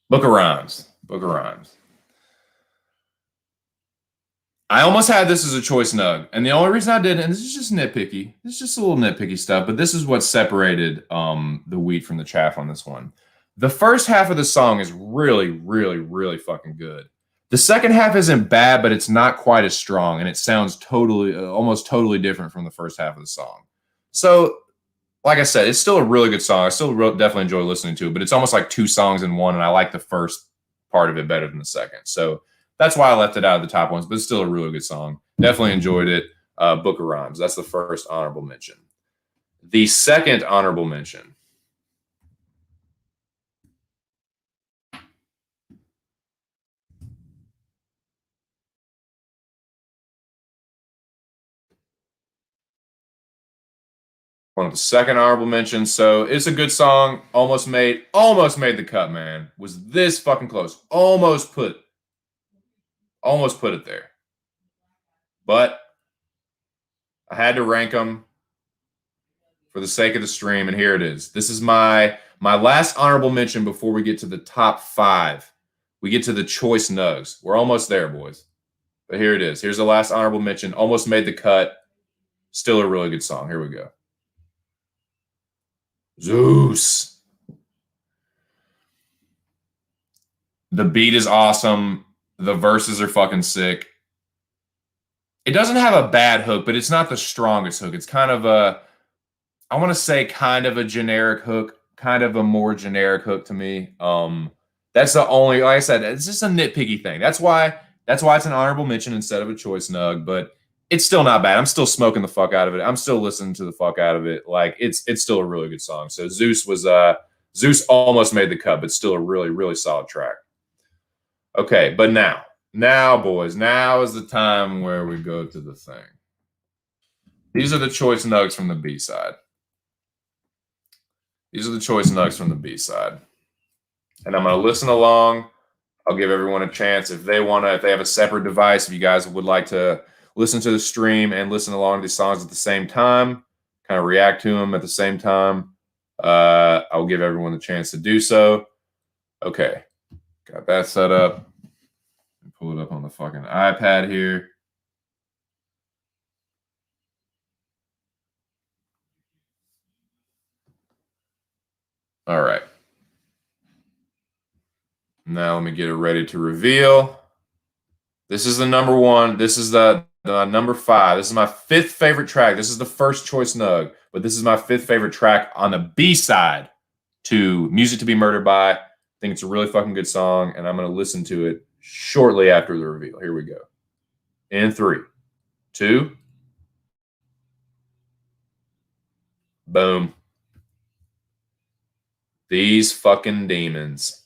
Book of Rhymes. Book of Rhymes. I almost had this as a choice nug, and the only reason I didn't, and this is just nitpicky, this is just a little nitpicky stuff, but this is what separated the wheat from the chaff on this one. The first half of the song is really, really, really fucking good. The second half isn't bad, but it's not quite as strong, and it sounds totally, almost totally different from the first half of the song. So, like I said, it's still a really good song. I still definitely enjoy listening to it, but it's almost like two songs in one, and I like the first part of it better than the second. So that's why I left it out of the top ones, but it's still a really good song. Definitely enjoyed it. Book of Rhymes. That's the first honorable mention. The second honorable mention. One of the second honorable mentions. So it's a good song. Almost made the cut, man. Was this fucking close? Almost put it there. But I had to rank them for the sake of the stream, and here it is. This is my last honorable mention before we get to the top 5. We get to the choice nugs. We're almost there, boys. But here it is. Here's the last honorable mention. Almost made the cut. Still a really good song. Here we go. Zeus. The beat is awesome. The verses are fucking sick. It doesn't have a bad hook, but it's not the strongest hook. It's kind of I want to say kind of a generic hook, kind of a more generic hook to me. That's the only, like I said, it's just a nitpicky thing. That's why it's an honorable mention instead of a choice nug, but it's still not bad. I'm still smoking the fuck out of it. I'm still listening to the fuck out of it. Like it's still a really good song. So Zeus almost made the cut, but still a really, really solid track. Okay, but now, boys, now is the time where we go to the thing. These are the choice nugs from the B side. These are the choice nugs from the B side. And I'm going to listen along. I'll give everyone a chance if they have a separate device, if you guys would like to listen to the stream and listen along to these songs at the same time, kind of react to them at the same time, I'll give everyone the chance to do so. Okay. Got that set up. Pull it up on the fucking iPad here. All right. Now let me get it ready to reveal. This is the number 1. This is the number 5. This is my 5th favorite track. This is the first choice nug, but this is my 5th favorite track on the B side to Music to Be Murdered By. think it's a really fucking good song, and I'm going to listen to it shortly after the reveal. Here we go. In 3, 2, boom. These fucking demons.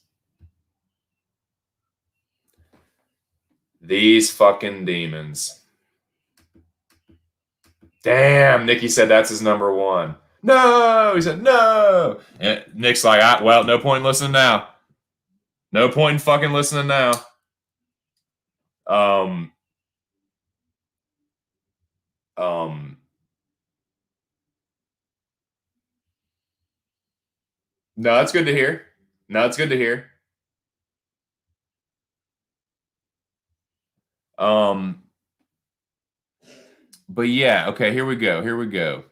These fucking demons. Damn, Nikki said that's his number 1. No, he said no. And Nick's like, well, no point in listening now. No point in fucking listening now. No, that's good to hear. No, it's good to hear. But yeah, okay, here we go. Here we go.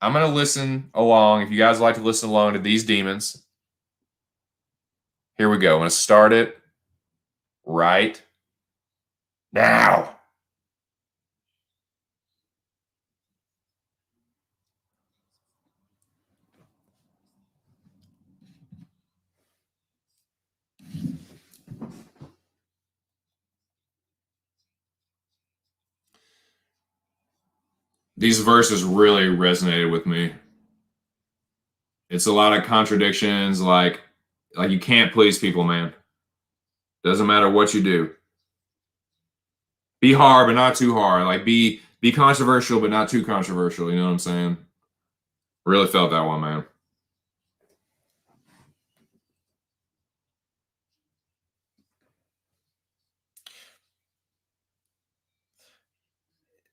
I'm going to listen along. If you guys like to listen along to these demons, here we go. I'm going to start it right now. These verses really resonated with me. It's a lot of contradictions, like you can't please people, man. Doesn't matter what you do. Be hard, but not too hard. Like be controversial, but not too controversial. You know what I'm saying? Really felt that one, man.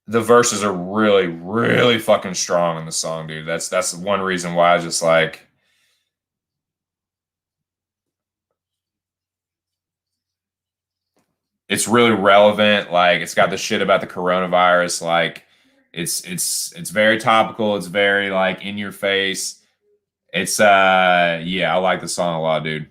The verses are really, really fucking strong in the song, dude. That's one reason why I just like. It's really relevant. Like it's got the shit about the coronavirus. Like it's very topical. It's very like in your face. It's yeah, I like the song a lot, dude.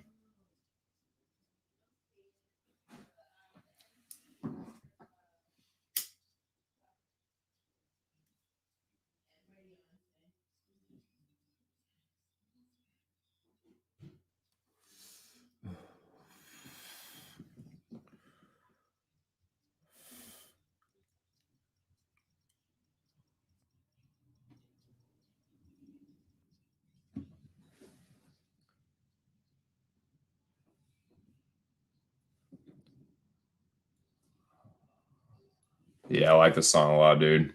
Yeah, I like this song a lot, dude.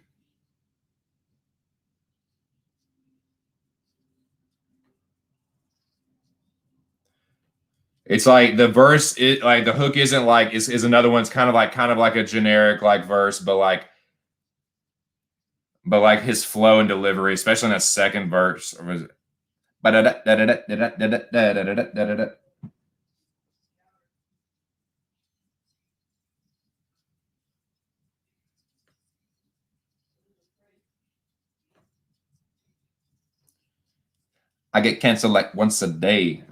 It's like the verse, it like the hook isn't like is another one's kind of like a generic like verse, but like his flow and delivery, especially in that second verse. I get canceled like once a day.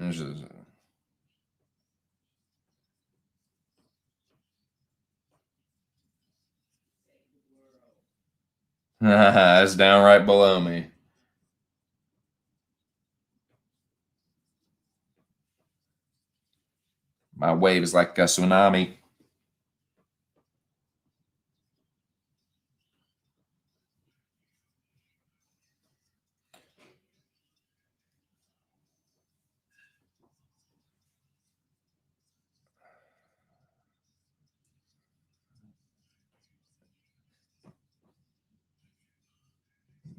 That's downright below me. My wave is like a tsunami.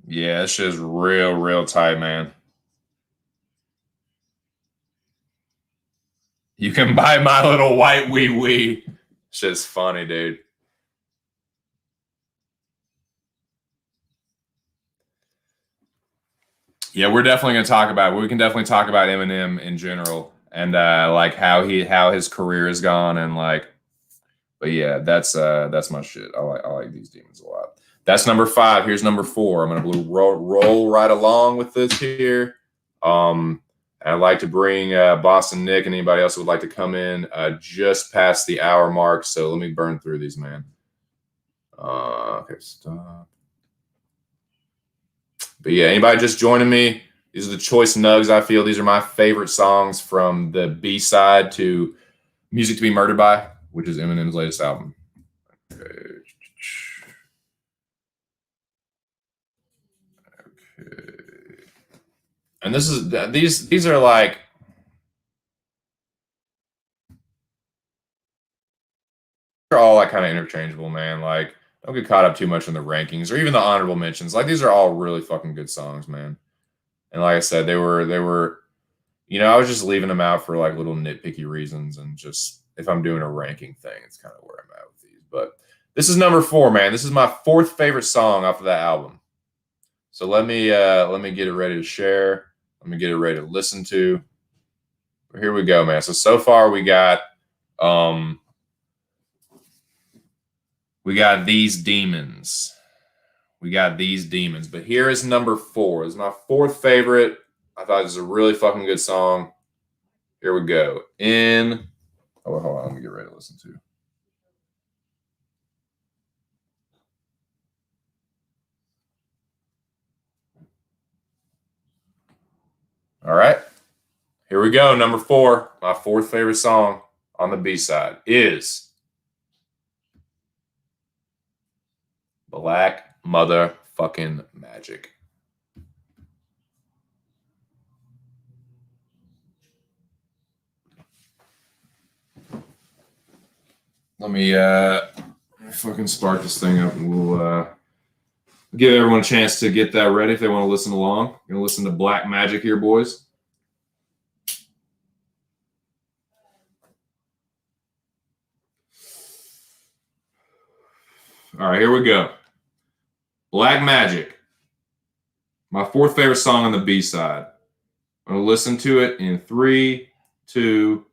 Yeah, this shit's real, real tight, man. You can buy my little white wee wee. Shit's funny, dude. Yeah, we can definitely talk about Eminem in general and like how his career has gone and like, but yeah, that's my shit. I like these demons a lot. That's number 5. Here's number 4. I'm gonna roll right along with this here. I'd like to bring Boston Nick and anybody else who would like to come in just past the hour mark. So let me burn through these, man. Okay, stop. But yeah, anybody just joining me? These are the choice nugs. I feel these are my favorite songs from the B side to Music to Be Murdered By, which is Eminem's latest album. Okay. And this is these are like they're all like kind of interchangeable, man. Like don't get caught up too much in the rankings or even the honorable mentions. Like these are all really fucking good songs, man. And like I said, they were I was just leaving them out for like little nitpicky reasons and just if I'm doing a ranking thing, it's kind of where I'm at with these. But this is number 4, man. This is my 4th favorite song off of that album. So let me get it ready to share. Let me get it ready to listen to. Here we go, man. So far we got These Demons. We got These Demons. But here is number 4. This is my 4th favorite. I thought this was a really fucking good song. Here we go. Hold on. Let me get ready to listen to. All right. Here we go. Number 4. My 4th favorite song on the B side is Black Motherfucking Magic. Let me fucking spark this thing up and we'll give everyone a chance to get that ready if they want to listen along. You're gonna listen to Black Magic here, boys. All right, here we go. Black Magic. My 4th favorite song on the B side. I'm gonna listen to it in 3, 2.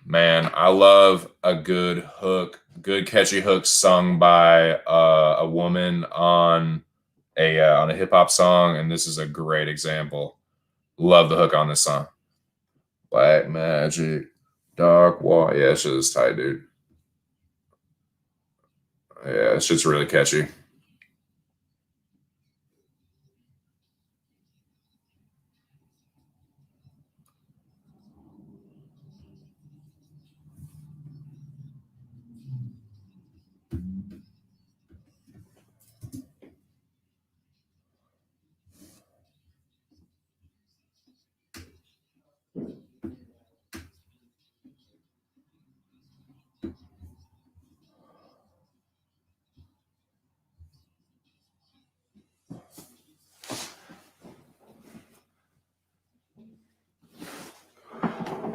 Man, I love a good hook, good catchy hook sung by a woman on a hip hop song, and this is a great example. Love the hook on this song. Black Magic, Dark Wall. Yeah, shit is tight, dude. Yeah, this shit's really catchy.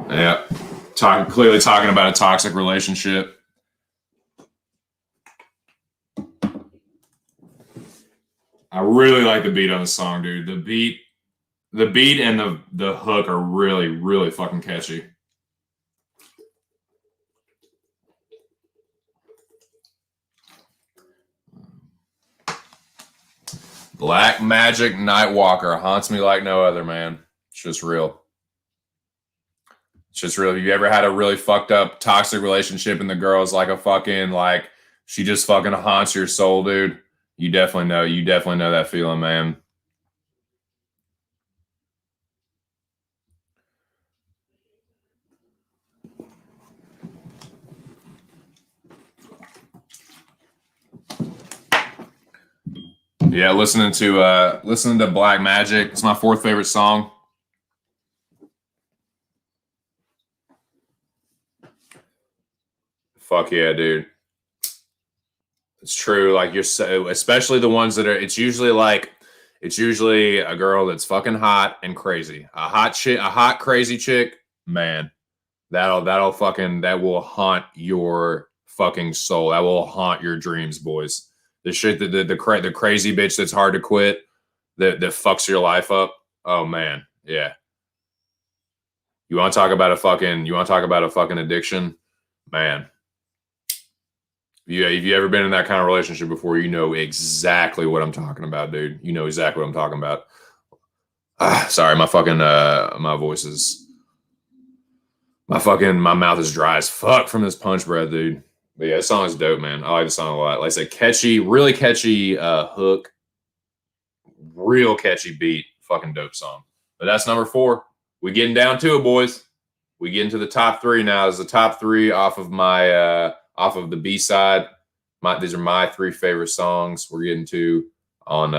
Yeah, clearly talking about a toxic relationship. I really like the beat on the song, dude. The beat and the hook are really, really fucking catchy. Black Magic Nightwalker haunts me like no other, man. It's just real. It's just real. Have you ever had a really fucked up toxic relationship and the girl's like a fucking like she just fucking haunts your soul, dude? You definitely know that feeling, man. Yeah, listening to Black Magic. It's my 4th favorite song. Fuck yeah, dude. It's true. Like you're so, especially the ones that are. It's usually a girl that's fucking hot and crazy. A hot crazy chick. Man, that will haunt your fucking soul. That will haunt your dreams, boys. The shit the crazy bitch that's hard to quit. That fucks your life up. Oh man, yeah. You want to talk about a fucking addiction, man. Yeah, if you ever been in that kind of relationship before, you know exactly what I'm talking about, dude. You know exactly what I'm talking about. Sorry, my fucking my voice is my mouth is dry as fuck from this punch breath, dude. But yeah, this song is dope, man. I like the song a lot. Like I said, catchy, really catchy hook, real catchy beat, fucking dope song. But that's number 4. We getting down to it, boys. We get into the top 3 now. This is the top 3 off of my off of the B side. These are my 3 favorite songs. We're getting to on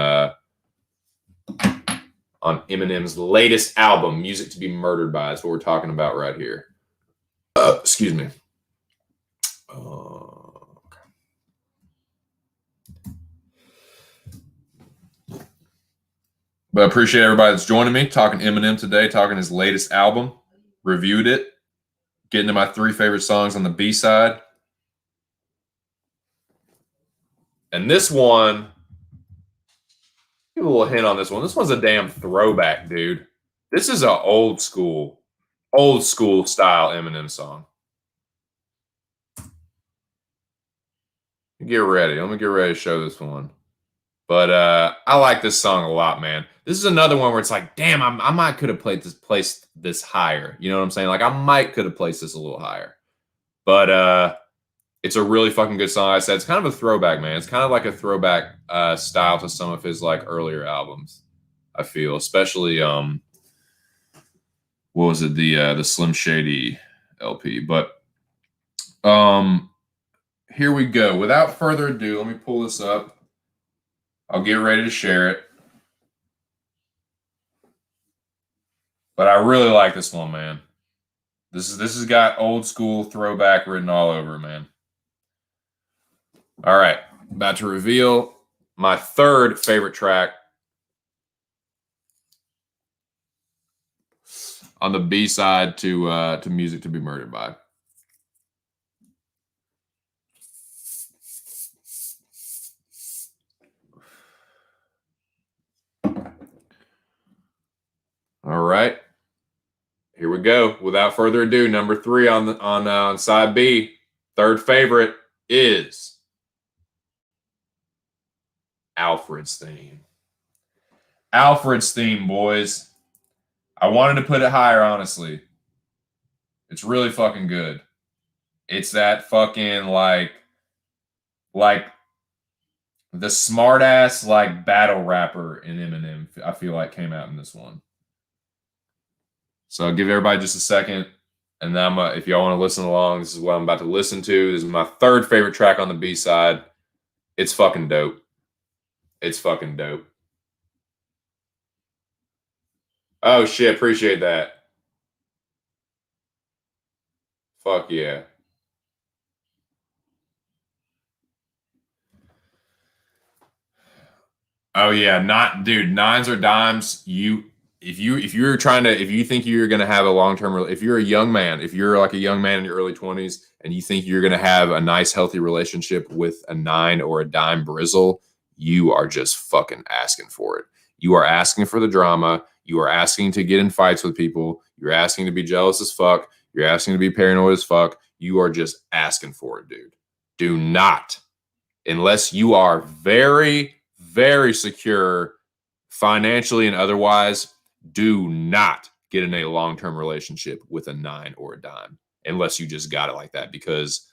Eminem's latest album, "Music to Be Murdered By." That's what we're talking about right here. Excuse me. But I appreciate everybody that's joining me, talking Eminem today, talking his latest album, reviewed it, getting to my 3 favorite songs on the B side. And this one, give a little hint on this one. This one's a damn throwback, dude. This is an old school style Eminem song. Get ready. Let me get ready to show this one. But I like this song a lot, man. This is another one where it's like, damn, I might could have placed this higher. You know what I'm saying? Like I might could have placed this a little higher. But it's a really fucking good song. Like I said, it's kind of a throwback, man. It's kind of like a throwback style to some of his like earlier albums. I feel, especially what was it, the Slim Shady LP. But here we go. Without further ado, let me pull this up. I'll get ready to share it. But I really like this one, man. This has got old school throwback written all over it, man. All right, about to reveal my 3rd favorite track on the B side to "Music to Be Murdered By." All right, here we go. Without further ado, number 3 on side B, 3rd favorite is Alfred's Theme. Alfred's Theme, boys. I wanted to put it higher, honestly. It's really fucking good. It's that fucking like the smart ass like battle rapper in Eminem, I feel like came out in this one. So I'll give everybody just a second. And then if y'all want to listen along, this is what I'm about to listen to. This is my 3rd favorite track on the B side. It's fucking dope. It's fucking dope. Oh shit, appreciate that. Fuck yeah. Oh yeah, not dude, nines or dimes. If you think you're gonna have a long-term, if you're a young man, if you're like a young man in your early 20s and you think you're gonna have a nice, healthy relationship with a 9 or a dime brizzle, you are just fucking asking for it. You are asking for the drama. You are asking to get in fights with people. You're asking to be jealous as fuck. You're asking to be paranoid as fuck. You are just asking for it, dude. Do not, unless you are very, very secure financially and otherwise, do not get in a long-term relationship with a 9 or a dime unless you just got it like that, because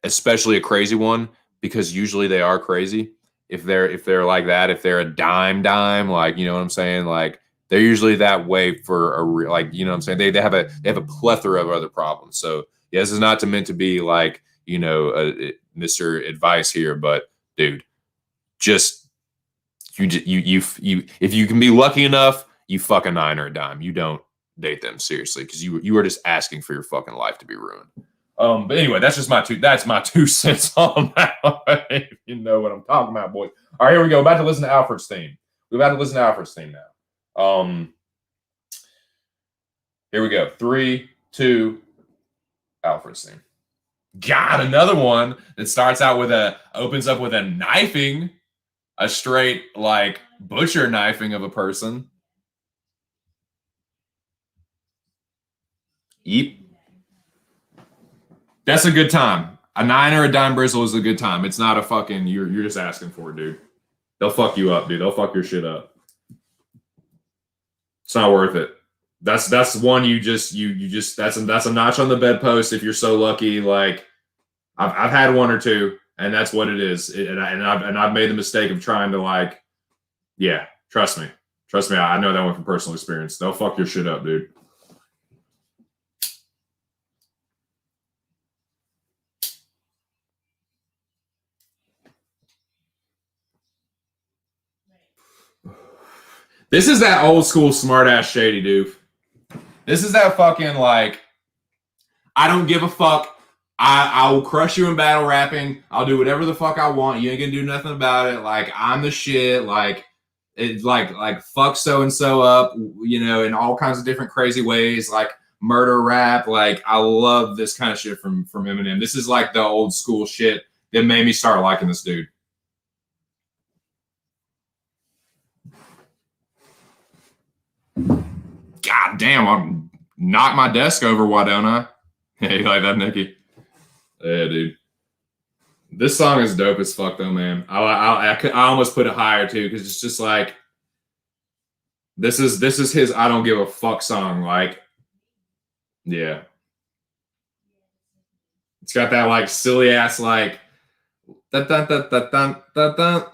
especially a crazy one, because usually they are crazy. If they're like that, if they're a dime, like, you know what I'm saying? Like they're usually that way for a real, like, you know what I'm saying? They have a plethora of other problems. So yeah, this is not meant to be like, you know, Mr. Advice here, but dude, just you if you can be lucky enough, you fuck a 9 or a dime. You don't date them seriously, because you are just asking for your fucking life to be ruined. But anyway, that's my 2 cents on that. If you know what I'm talking about, boys. All right, here we go. About to listen to Alfred's theme. We're about to listen to Alfred's theme now. Here we go. 3, 2, Alfred's theme. God, another one that starts out opens up with a knifing, a straight like butcher knifing of a person. Yep. That's a good time. A 9 or a dime bristle is a good time. It's not a fucking you're just asking for it, dude. They'll fuck you up, dude. They'll fuck your shit up. It's not worth it. That's one you just that's a notch on the bedpost if you're so lucky. Like I've had one or two, and that's what it is. I've made the mistake of trying to like, yeah, trust me, I know that one from personal experience. They'll fuck your shit up, dude. This is that old school smart ass shady dude. This is that fucking like, I don't give a fuck. I will crush you in battle rapping. I'll do whatever the fuck I want. You ain't gonna do nothing about it. Like, I'm the shit. Like, it's like fuck so and so up, you know, in all kinds of different crazy ways. Like murder rap. Like, I love this kind of shit from Eminem. This is like the old school shit that made me start liking this dude. God damn, I'll knock my desk over, why don't I? Hey, you like that, Nikki? Yeah, dude. This song is dope as fuck, though, man. I almost put it higher too, because it's just like, this is his I don't give a fuck song. Like, yeah, it's got that like silly ass like dun dun dun dun dun dun dun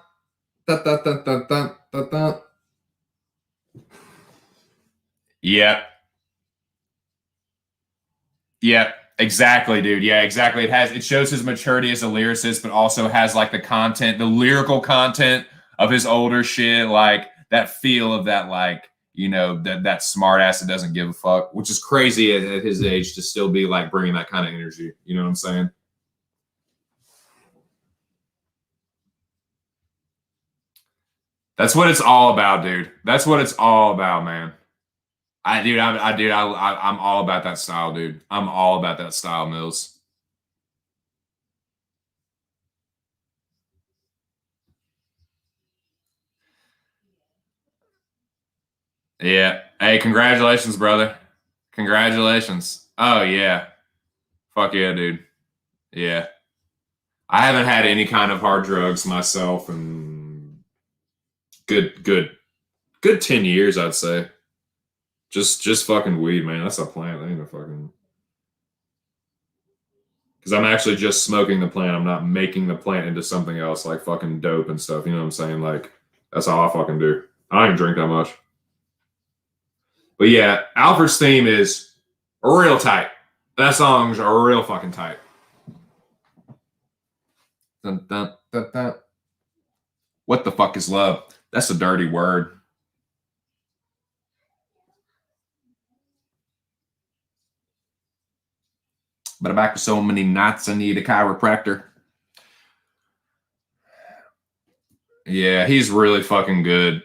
dun dun dun dun dun dun dun. Yeah, yeah, exactly, dude. Yeah, exactly. It shows his maturity as a lyricist, but also has like the content, the lyrical content of his older shit, like that feel of that, like, you know, that smart ass that doesn't give a fuck, which is crazy at his age to still be like bringing that kind of energy. You know what I'm saying? That's what it's all about, dude. That's what it's all about, man. I'm all about that style, dude. I'm all about that style, Mills. Yeah. Hey, congratulations, brother. Congratulations. Oh yeah. Fuck yeah, dude. Yeah. I haven't had any kind of hard drugs myself in good 10 years, I'd say. Just fucking weed, man. That's a plant. That ain't a fucking, because I'm actually just smoking the plant. I'm not making the plant into something else like fucking dope and stuff. You know what I'm saying? Like, that's all I fucking do. I don't even drink that much. But yeah, Alfred's theme is real tight. That song's real fucking tight. Dun, dun, dun, dun. What the fuck is love? That's a dirty word. But I'm back with so many knots, I need a chiropractor. Yeah, he's really fucking good.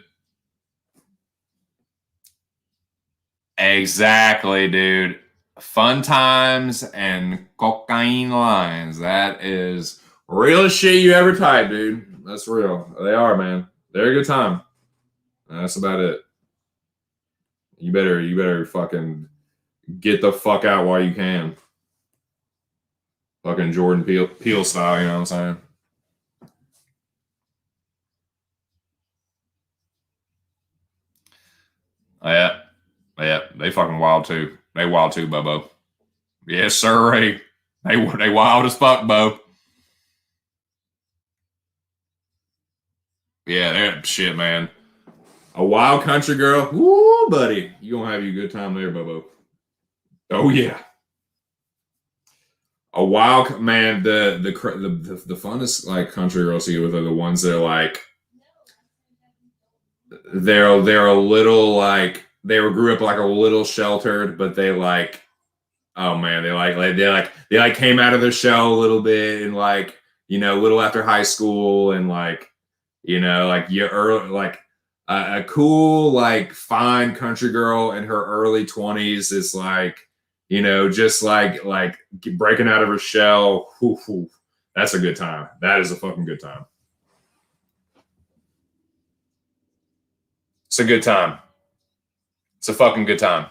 Exactly, dude. Fun times and cocaine lines. That is real shit you ever type, dude. That's real. They are, man. They're a good time. That's about it. You better fucking get the fuck out while you can. Fucking Jordan Peele style, you know what I'm saying? Yeah. Yeah. They fucking wild too. They wild too, Bobo. Yes, sir. They wild as fuck, Bo. Yeah, they're shit, man. A wild country girl. Woo, buddy. You gonna have you a good time there, Bobo. Oh yeah. A wild man, the funnest like country girls to get with are the ones that are like, they're a little like, they were grew up like a little sheltered, but they like, oh man, they came out of their shell a little bit, and like, you know, a little after high school, and like, you know, like you early, like a cool like fine country girl in her early 20s is like, you know, just like breaking out of her shell. Whew, whew. That's a good time. That is a fucking good time. It's a good time. It's a fucking good time.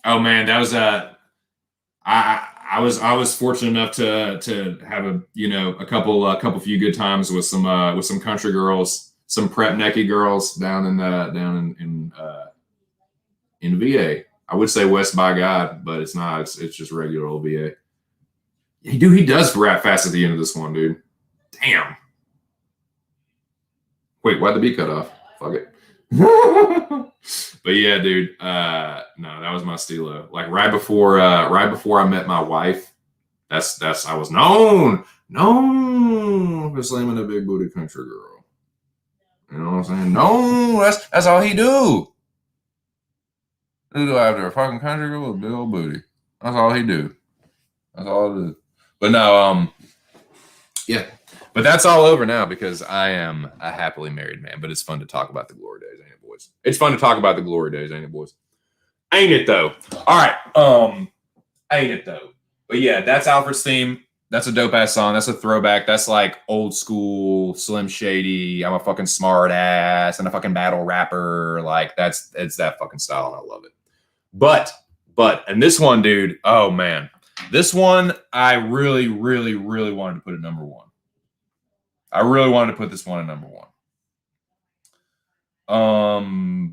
Oh man, that was I was fortunate enough to have a, you know, a couple few good times with some country girls, some prep necky girls down in VA. I would say West by God, but it's not. It's just regular old BA. He does rap fast at the end of this one, dude. Damn. Wait, why'd the beat cut off? Fuck it. But yeah, dude. No, that was my stilo. Like right before I met my wife. That's I was known for slamming a big booty country girl. You know what I'm saying? No, that's all he do. He go after a fucking country girl with a big old booty. That's all he do. That's all it is. But no, yeah. But that's all over now because I am a happily married man. But it's fun to talk about the glory days, ain't it, boys? It's fun to talk about the glory days, ain't it, boys? Ain't it though? All right. Ain't it though? But yeah, that's Alfred's theme. That's a dope ass song. That's a throwback. That's like old school Slim Shady. I'm a fucking smart ass and a fucking battle rapper. Like it's that fucking style, and I love it. But and this one, dude. Oh man, this one I really, really, really wanted to put at number one. I really wanted to put this one at number one.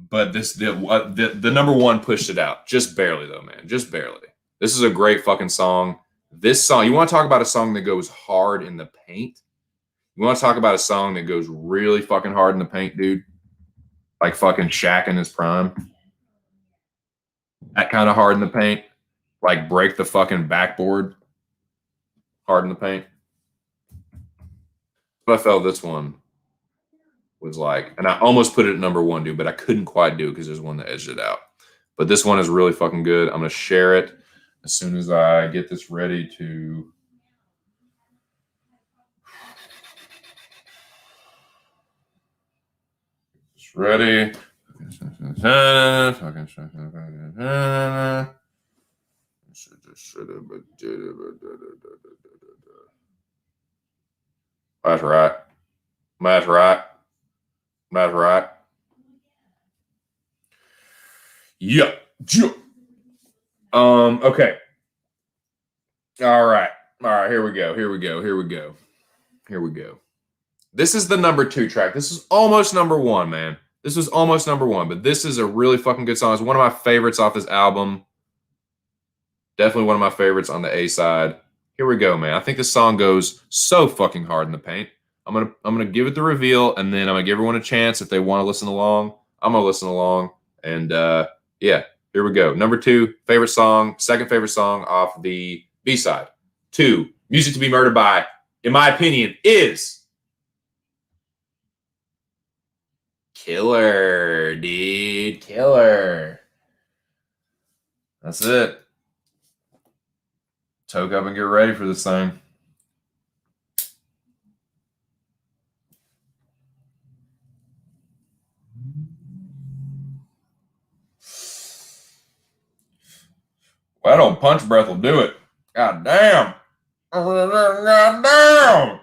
But the number one pushed it out just barely though, man. Just barely. This is a great fucking song. This song, you want to talk about a song that goes hard in the paint? You want to talk about a song that goes really fucking hard in the paint, dude? Like fucking Shaq in his prime. That kind of hard in the paint. Like break the fucking backboard. Hard in the paint. But I felt this one was like, and I almost put it at number one, dude, but I couldn't quite do it because there's one that edged it out. But this one is really fucking good. I'm going to share it as soon as I get this ready to. It's ready. That's right. That's right. That's right. Yeah. Okay. All right. Here we go. This is the number 2 track. This is almost number 1, man. This was almost number 1, but this is a really fucking good song. It's one of my favorites off this album. Definitely one of my favorites on the A side. Here we go, man. I think this song goes so fucking hard in the paint. I'm gonna give it the reveal, and then I'm gonna give everyone a chance if they want to listen along. I'm gonna listen along, and yeah, here we go. Number 2 favorite song, second favorite song off the B side. 2 Music to Be Murdered By, in my opinion, is Killer, dude. Killer. That's it. Toke up and get ready for this thing. Well, that old punch breath will do it. God damn. God damn.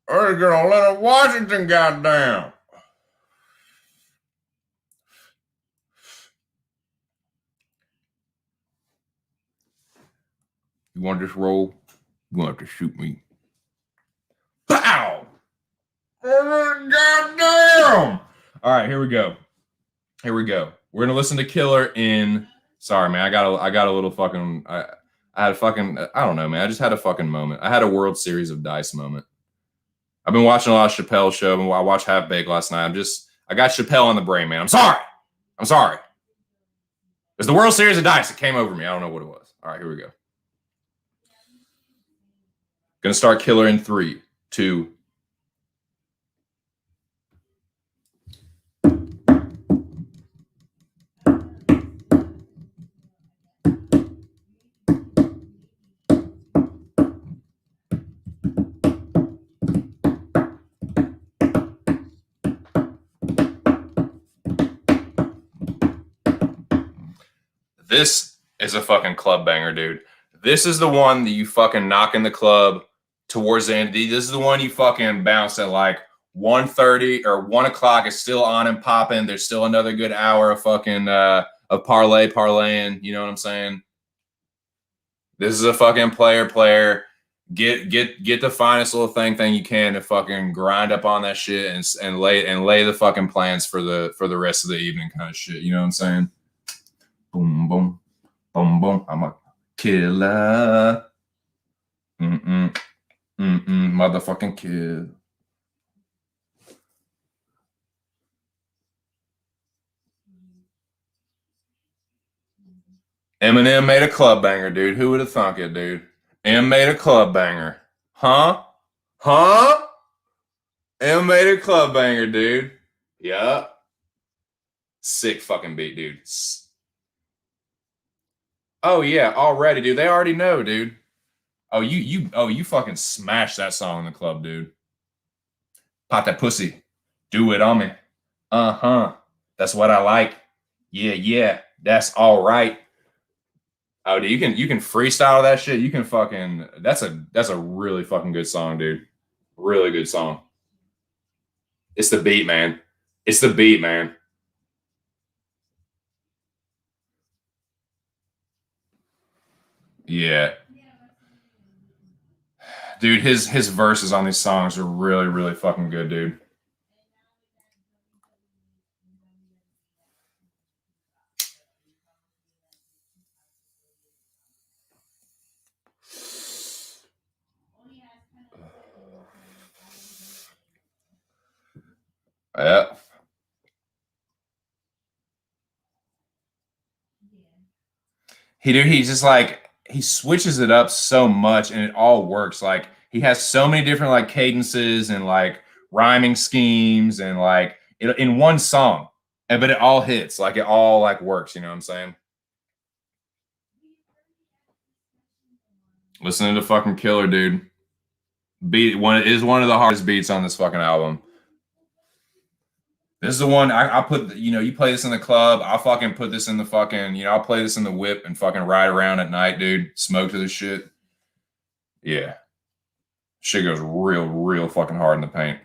We're gonna let Washington, goddamn. You want this roll? You're gonna have to shoot me. Pow! Goddamn! All right, here we go. We're gonna listen to Killer in. Sorry, man. I got a little fucking. I had a fucking. I don't know, man. I just had a fucking moment. I had a World Series of Dice moment. I've been watching a lot of Chappelle's show. I watched Half Baked last night. I got Chappelle on the brain, man. I'm sorry. It's the World Series of Dice. It came over me. I don't know what it was. All right, here we go. Gonna start Killer in 3, 2. This is a fucking club banger, dude. This is the one that you fucking knock in the club towards the end. This is the one you fucking bounce at like 1:30 or 1 o'clock. It's still on and popping. There's still another good hour of fucking of parlaying. You know what I'm saying? This is a fucking player. Get the finest little thing you can to fucking grind up on that shit and lay the fucking plans for the rest of the evening kind of shit. You know what I'm saying? Boom, boom, Boom, boom. I'm a killer. Mm-mm. Mm-mm. Motherfucking kill. Eminem made a club banger, dude. Who would have thunk it, dude? M made a club banger. Huh? Huh? M made a club banger, dude. Yeah. Sick fucking beat, dude. Oh yeah, already, dude. They already know, dude. You fucking smashed that song in the club, dude. Pop that pussy. Do it on me. Uh-huh. That's what I like. Yeah, yeah. That's all right. Oh, dude, you can freestyle that shit. You can fucking that's a really fucking good song, dude. Really good song. It's the beat, man. It's the beat, man. Yeah. Dude, his verses on these songs are really, really fucking good, dude. Yeah. He's just like he switches it up so much and it all works. Like he has so many different like cadences and like rhyming schemes and like in one song. But it all hits. Like it all like works, you know what I'm saying? Listening to fucking Killer, dude. Beat one is one of the hardest beats on this fucking album. This is the one I put. You play this in the club. I'll fucking put this in the fucking. I'll play this in the whip and fucking ride around at night, dude. Smoke to this shit. Yeah, shit goes real, real fucking hard in the paint.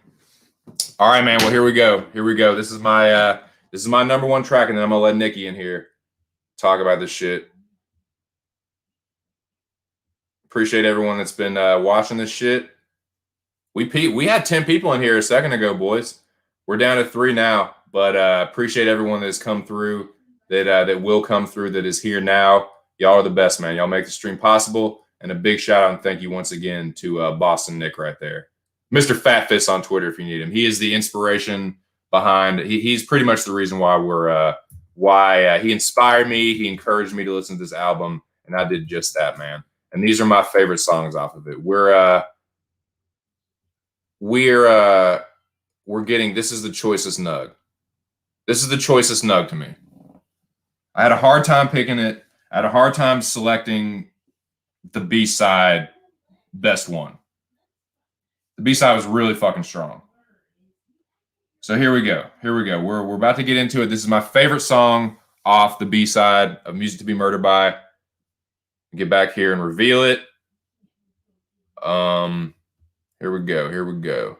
All right, man. Well, here we go. Here we go. This is my number one track, and then I'm gonna let Nikki in here talk about this shit. Appreciate everyone that's been watching this shit. We had 10 people in here a second ago, boys. We're down to 3 now, but appreciate everyone that's come through, that will come through, that is here now. Y'all are the best, man. Y'all make the stream possible, and a big shout out and thank you once again to Boston Nick right there, Mr. Fat Fist on Twitter if you need him. He is the inspiration behind. He's pretty much the reason why he inspired me. He encouraged me to listen to this album, and I did just that, man. And these are my favorite songs off of it. We're getting this is the choicest nug. This is the choicest nug to me. I had a hard time picking it. I had a hard time selecting the B-side best one. The B-side was really fucking strong. So here we go. We're about to get into it. This is my favorite song off the B-side of Music to Be Murdered By. Get back here and reveal it. Here we go.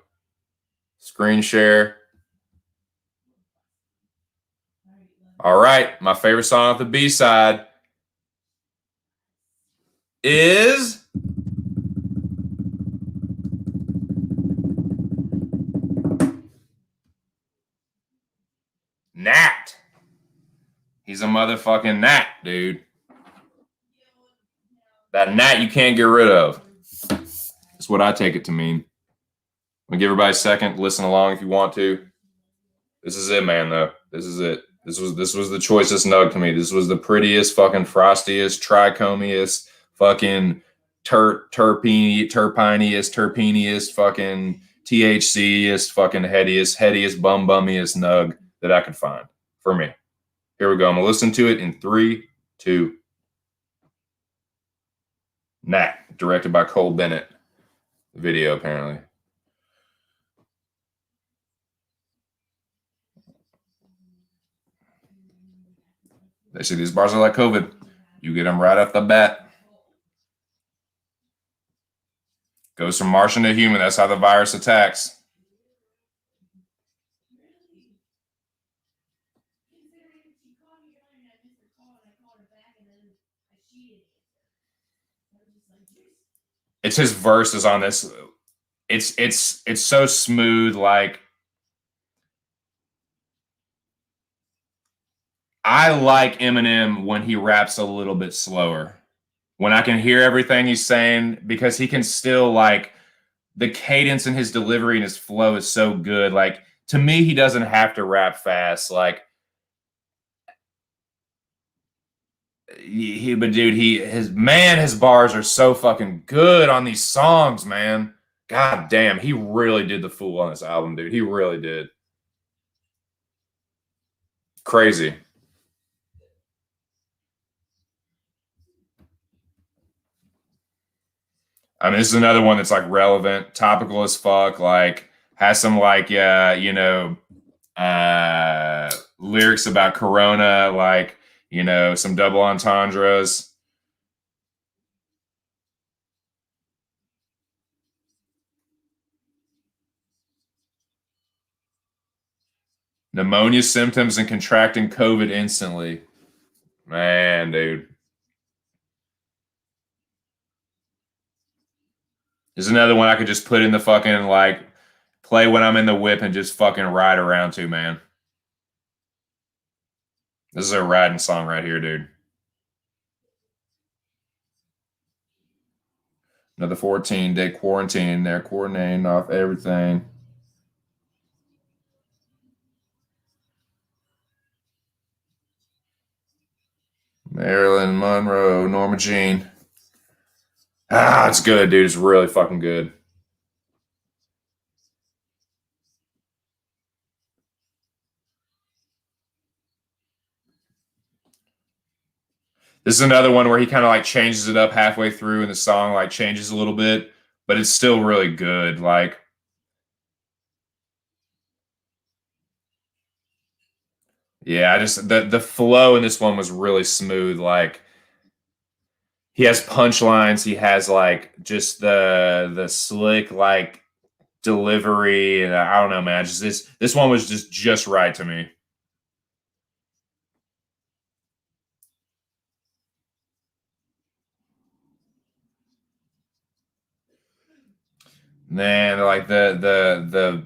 Screen share. All right, my favorite song off the B-side is Nat. He's a motherfucking gnat, dude. That gnat you can't get rid of. That's what I take it to mean. I'm gonna give everybody a second. Listen along if you want to. This is it, man. Though this is it. This was the choicest nug to me. This was the prettiest, fucking frostiest, trichomiest, fucking terpiniest, fucking THCiest, fucking headiest, bummiest nug that I could find for me. Here we go. I'm gonna listen to it in 3, 2. Nat, directed by Cole Bennett. Video apparently. They say these bars are like COVID. You get them right off the bat. Goes from Martian to human. That's how the virus attacks. It's his verses on this. It's so smooth. Like I like Eminem when he raps a little bit slower. When I can hear everything he's saying, because he can still like the cadence in his delivery and his flow is so good. Like to me, he doesn't have to rap fast. Like but dude, his bars are so fucking good on these songs, man. God damn, he really did the fool on this album, dude. He really did. Crazy. I mean, this is another one that's like relevant, topical as fuck, like has some like lyrics about Corona, like, some double entendres. Pneumonia symptoms and contracting COVID instantly. Man, dude. There's another one I could just put in the fucking like play when I'm in the whip and just fucking ride around to, man. This is a riding song right here, dude. Another 14-day quarantine. They're coordinating off everything. Marilyn Monroe, Norma Jean. Ah, it's good, dude. It's really fucking good. This is another one where he kind of like changes it up halfway through and the song like changes a little bit, but it's still really good. Like, yeah, I just the flow in this one was really smooth. Like he has punchlines, he has like just the slick like delivery, and I don't know, man. Just this one was just right to me. Man, like the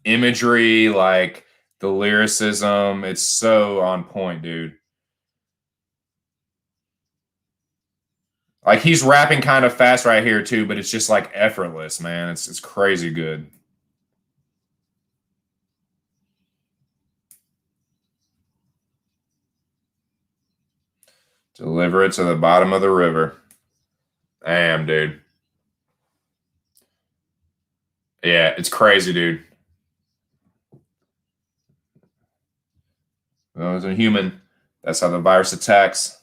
imagery, like the lyricism, it's so on point, dude. Like he's rapping kind of fast right here too, but it's just like effortless, man. It's crazy good. Deliver it to the bottom of the river. Damn, dude. Yeah, it's crazy, dude. Well, it's a human. That's how the virus attacks.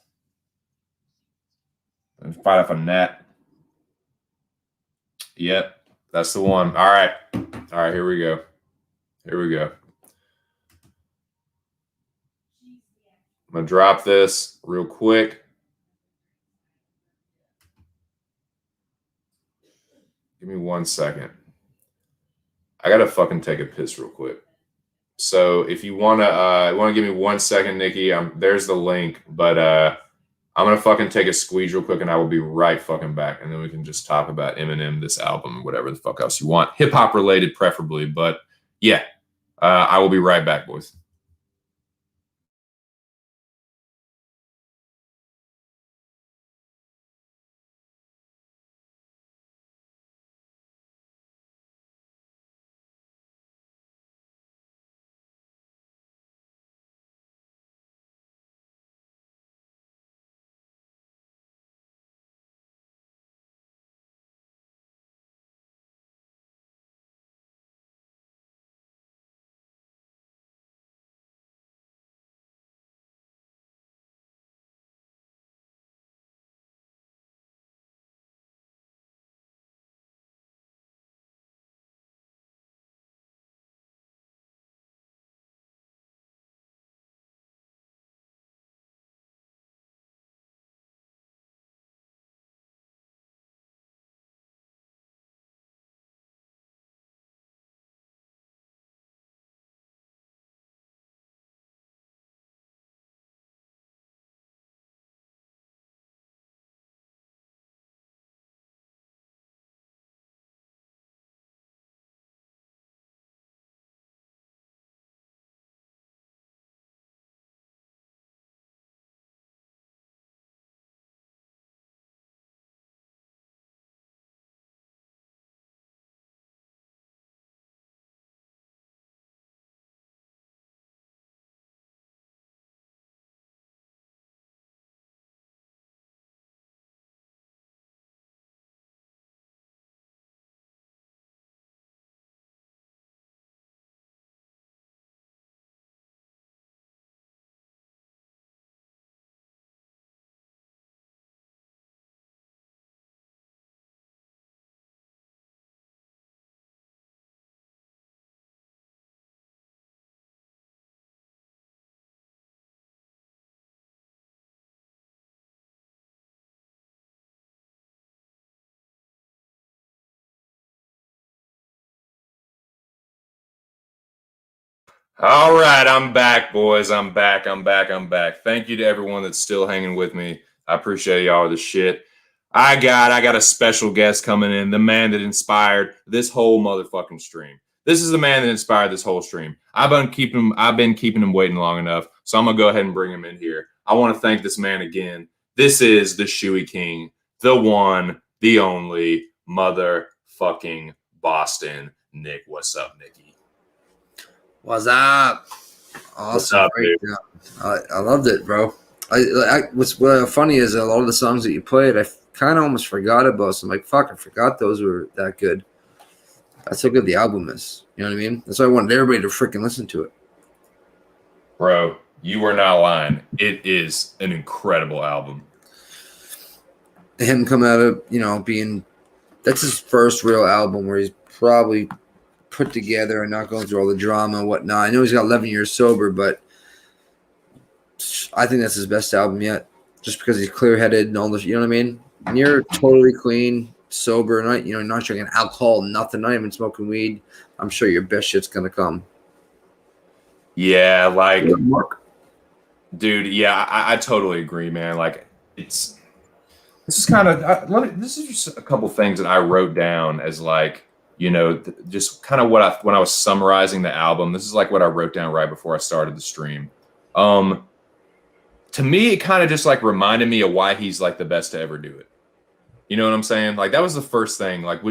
And fight off a net. Yep, that's the one. All right. Here we go. Here we go. I'm gonna drop this real quick. Give me 1 second. I gotta fucking take a piss real quick. So if you wanna give me 1 second, Nikki, there's the link. But I'm gonna fucking take a squeeze real quick, and I will be right fucking back, and then we can just talk about Eminem, this album, whatever the fuck else you want, hip hop related, preferably. But yeah, I will be right back, boys. All right, I'm back, boys. I'm back. Thank you to everyone that's still hanging with me. I appreciate y'all the shit. I got a special guest coming in, the man that inspired this whole motherfucking stream. This is the man that inspired this whole stream. I've been keeping him waiting long enough, so I'm gonna go ahead and bring him in here. I want to thank this man again. This is the Shoey King, the one, the only motherfucking Boston Nick. What's up, Nicky? What's up? Awesome. What's up, dude? I loved it, bro. What's funny is a lot of the songs that you played, I kind of almost forgot about. So I'm like, fuck, I forgot those were that good. That's how good the album is. You know what I mean? That's why I wanted everybody to freaking listen to it. Bro, you were not lying. It is an incredible album. Him coming out of, that's his first real album where he's probably put together and not going through all the drama and whatnot. I know he's got 11 years sober, but I think that's his best album yet, just because he's clear-headed and all this. You know what I mean? And you're totally clean, sober, not drinking alcohol, nothing, not even smoking weed. I'm sure your best shit's gonna come. Yeah, like, dude. Yeah, I totally agree, man. Like, this is just a couple things that I wrote down as like, just kind of when I was summarizing the album. This is like what I wrote down right before I started the stream. To me, it kind of just like reminded me of why he's like the best to ever do it. You know what I'm saying? Like that was the first thing. Like,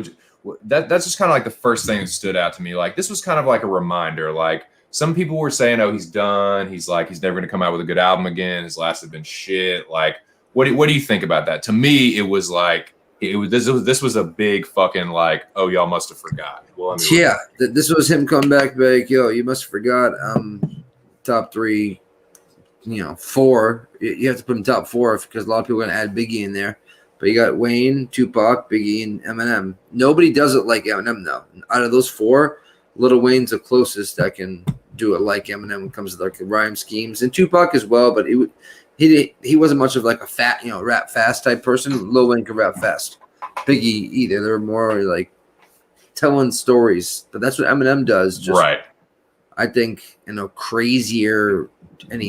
that's just kind of like the first thing that stood out to me. Like this was kind of like a reminder. Like some people were saying, "Oh, he's done. He's never going to come out with a good album again. His last had been shit." Like, what do you think about that? To me, it was like this was a big fucking like, "Oh, y'all must have forgot." Well, this was him coming back, yo, you must have forgot. Top three. 4. You have to put in top 4 because a lot of people are going to add Biggie in there. But you got Wayne, Tupac, Biggie, and Eminem. Nobody does it like Eminem, though. Out of those 4, Lil Wayne's the closest that can do it like Eminem when it comes to like the rhyme schemes. And Tupac as well, but he wasn't much of like a fat, rap fast type person. Lil Wayne could rap fast. Biggie either. They're more like telling stories. But that's what Eminem does. Just, right. I think, crazier, and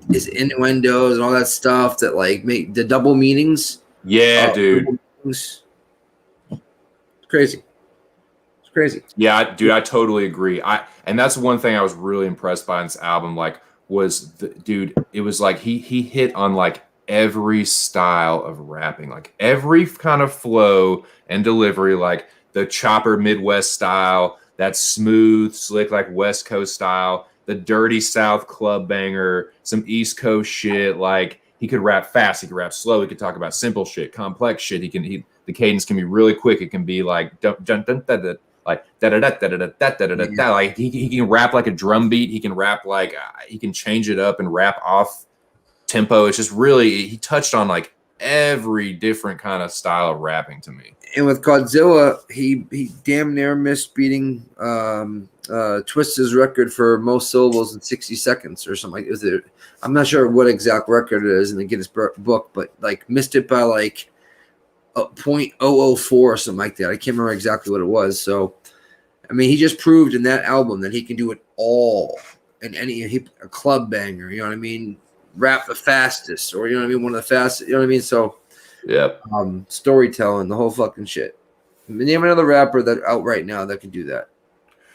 his innuendos and all that stuff that like make the double meanings. Yeah, dude. It's crazy. It's crazy. Yeah, dude, I totally agree. And that's one thing I was really impressed by in this album. Like, it was like he hit on like every style of rapping, like every kind of flow and delivery, like the chopper Midwest style, that smooth, slick, like West Coast style, the dirty South club banger, some East Coast shit. Like he could rap fast, he could rap slow, he could talk about simple shit, complex shit. The cadence can be really quick. It can be like dun, dun, dun, dun, dun, like da da da da da da da da da. Like he can rap like a drum beat. He can rap like he can change it up and rap off tempo. It's just really, he touched on like every different kind of style of rapping to me. And with Godzilla, he damn near missed beating Twist's record for most syllables in 60 seconds or something. I'm not sure what exact record it is in the Guinness book, but like missed it by like 0.004 or something like that. I can't remember exactly what it was. So, I mean, he just proved in that album that he can do it all in a club banger. You know what I mean? Rap the fastest, or one of the fastest. You know what I mean? So. Yeah. Storytelling, the whole fucking shit. Name another rapper that out right now that can do that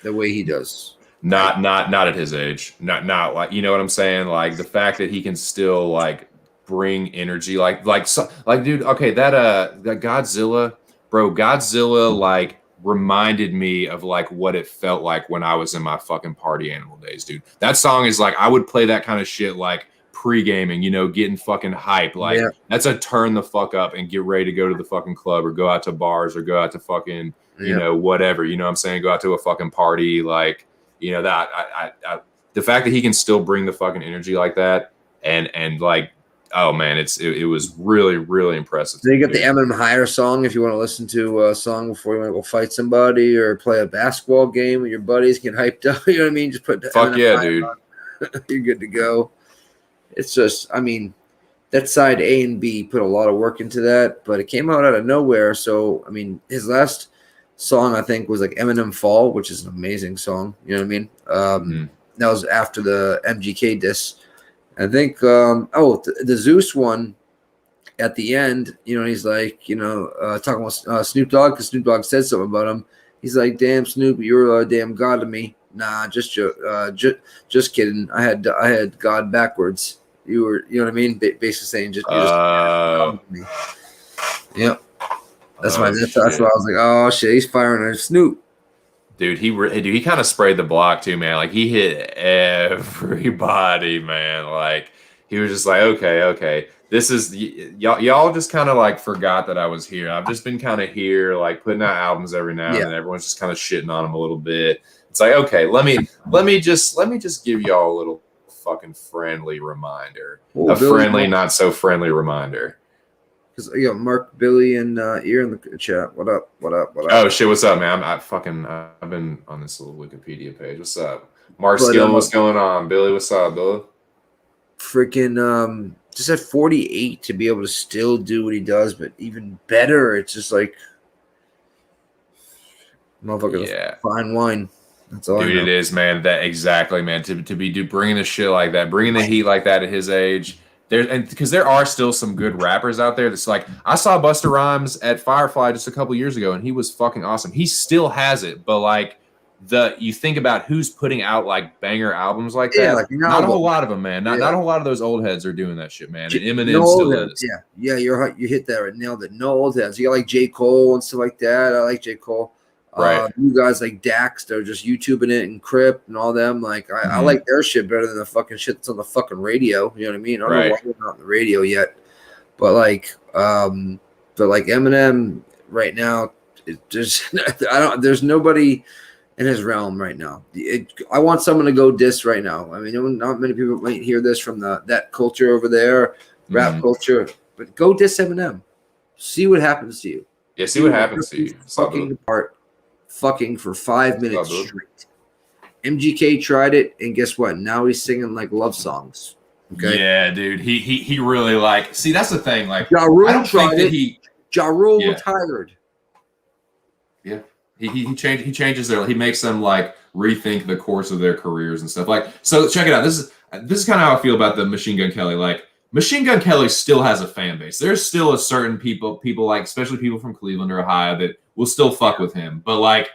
the way he does. Not at his age. Not like, you know what I'm saying? Like the fact that he can still like bring energy, like dude. Okay, that Godzilla, bro. Godzilla like reminded me of like what it felt like when I was in my fucking party animal days, dude. That song is like I would play that kind of shit like pre-gaming, getting fucking hype. Like that's a turn the fuck up and get ready to go to the fucking club or go out to bars or go out to fucking, whatever, you know what I'm saying? Go out to a fucking party. Like, that I the fact that he can still bring the fucking energy like that and like, oh man, it was really, really impressive. Then you got the Eminem Higher song if you want to listen to a song before you want to go fight somebody or play a basketball game with your buddies, get hyped up. You know what I mean? Just put fuck yeah, dude. You're good to go. It's just, I mean, that side A and B put a lot of work into that, but it came out of nowhere. So, I mean, his last song, I think, was like Eminem Fall, which is an amazing song. You know what I mean? That was after the MGK diss. I think. The Zeus one at the end. He's like, talking about Snoop Dogg because Snoop Dogg said something about him. He's like, "Damn Snoop, you're a damn god to me." Nah, just kidding. I had God backwards. You were, you know what I mean? Basically saying you're just God to me. Yep. That's why I was like, oh shit, he's firing at Snoop. Dude, he kind of sprayed the block too, man. Like he hit everybody, man. Like he was just like, okay. This is y'all just kind of like forgot that I was here. I've just been kind of here, like putting out albums every now and then. Everyone's just kind of shitting on him a little bit. It's like, okay, let me just give y'all a little fucking friendly reminder. Friendly, not so friendly reminder. Because Mark, Billy, and you're in the chat. What up? Oh shit, what's up, man? I've been on this little Wikipedia page. What's up? Mark Skill, what's going on? Billy, what's up, Billy? Freaking just at 48 to be able to still do what he does, but even better, it's just like motherfucker, fine wine. That's all. Dude, it is, man. That exactly, man. To be bringing the shit like that, bringing the heat like that at his age. Because there are still some good rappers out there that's like, I saw Busta Rhymes at Firefly just a couple years ago and he was fucking awesome. He still has it, but like you think about who's putting out like banger albums like that. Like, not a whole lot of them, man. Not a whole lot of those old heads are doing that shit, man. And Eminem still is. Yeah, you hit that right, nailed it. No old heads. You got like J. Cole and stuff like that. I like J. Cole. Right. You guys like Dax, they're just YouTubing it and Crip and all them. Like I like their shit better than the fucking shit that's on the fucking radio. You know what I mean? I don't know why they're not on the radio yet. But like Eminem right now, there's nobody in his realm right now. I want someone to go diss right now. I mean, not many people might hear this from that culture over there, rap culture, but go diss Eminem. See what happens to you. Yeah, see what happens to you. Fucking apart. Fucking for 5 minutes straight. MGK tried it, and guess what? Now he's singing like love songs. Okay. Yeah, dude. He really like. See, that's the thing. Like, Ja Rule tried it. Ja Rule retired. Yeah, he changes their. He makes them like rethink the course of their careers and stuff. Like, so check it out. This is kind of how I feel about the Machine Gun Kelly. Like, Machine Gun Kelly still has a fan base. There's still a certain people like, especially people from Cleveland or Ohio, that will still fuck with him. But like,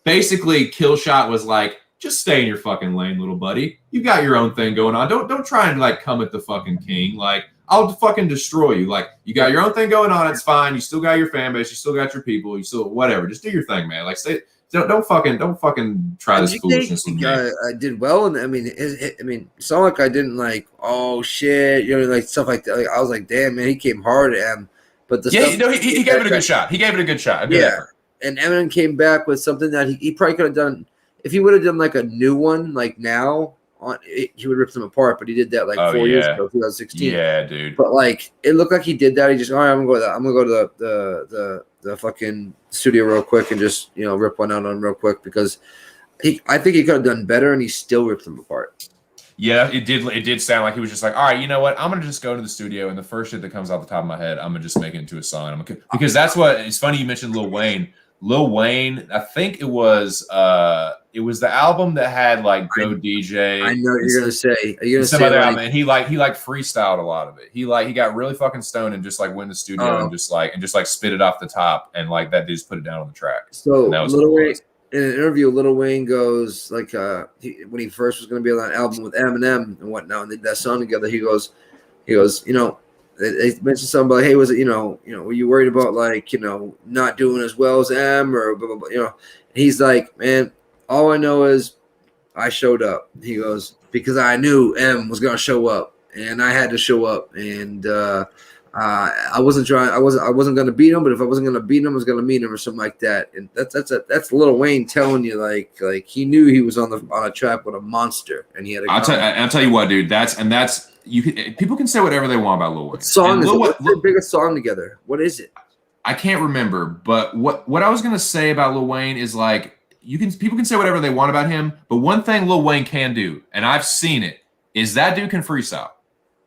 basically, Killshot was like, just stay in your fucking lane, little buddy. You got your own thing going on. Don't try and like come at the fucking king. Like, I'll fucking destroy you. Like, you got your own thing going on. It's fine. You still got your fan base. You still got your people. You still whatever. Just do your thing, man. Like, stay. Don't fucking try this foolishness with me. I did well, and I mean, it's not like I didn't like, oh shit, like stuff like that. Like, I was like, damn, man, he came hard at him. But he gave it a good shot. He gave it a good shot. Effort. And Eminem came back with something that he probably could have done if he would have done like a new one, like now. He would rip them apart, but he did that like 4 years ago, 2016. Yeah, dude. But like, it looked like he did that. He just, all right, I'm gonna go to the fucking studio real quick and just rip one out on him real quick because I think he could have done better, and he still ripped them apart. Yeah, it did sound like he was just like, all right, you know what? I'm gonna just go to the studio, and the first shit that comes off the top of my head, I'm gonna just make it into a song. Because that's what it's funny you mentioned Lil Wayne. Lil Wayne, I think it was the album that had like Go DJ. I know what you're gonna say. Are you gonna say other album, and he freestyled a lot of it. He got really fucking stoned and just like went in the studio and just like spit it off the top, and like that dude just put it down on the track. So Lil Wayne, in an interview, Lil Wayne goes like when he first was gonna be on that album with Eminem and whatnot, and they did that song together. He goes, they mentioned something about, hey, was it, were you worried about like, not doing as well as M or blah, blah, blah, he's like, man, all I know is I showed up. He goes, because I knew M was going to show up and I had to show up. And I wasn't going to beat him, but if I wasn't going to beat him, I was going to meet him or something like that. And that's Lil Wayne telling you like he knew he was on a track with a monster and he had I'll tell you what, dude, people can say whatever they want about Lil Wayne. What's their biggest song together? What is it? I can't remember, but what I was gonna say about Lil Wayne is like people can say whatever they want about him, but one thing Lil Wayne can do, and I've seen it, is that dude can freestyle.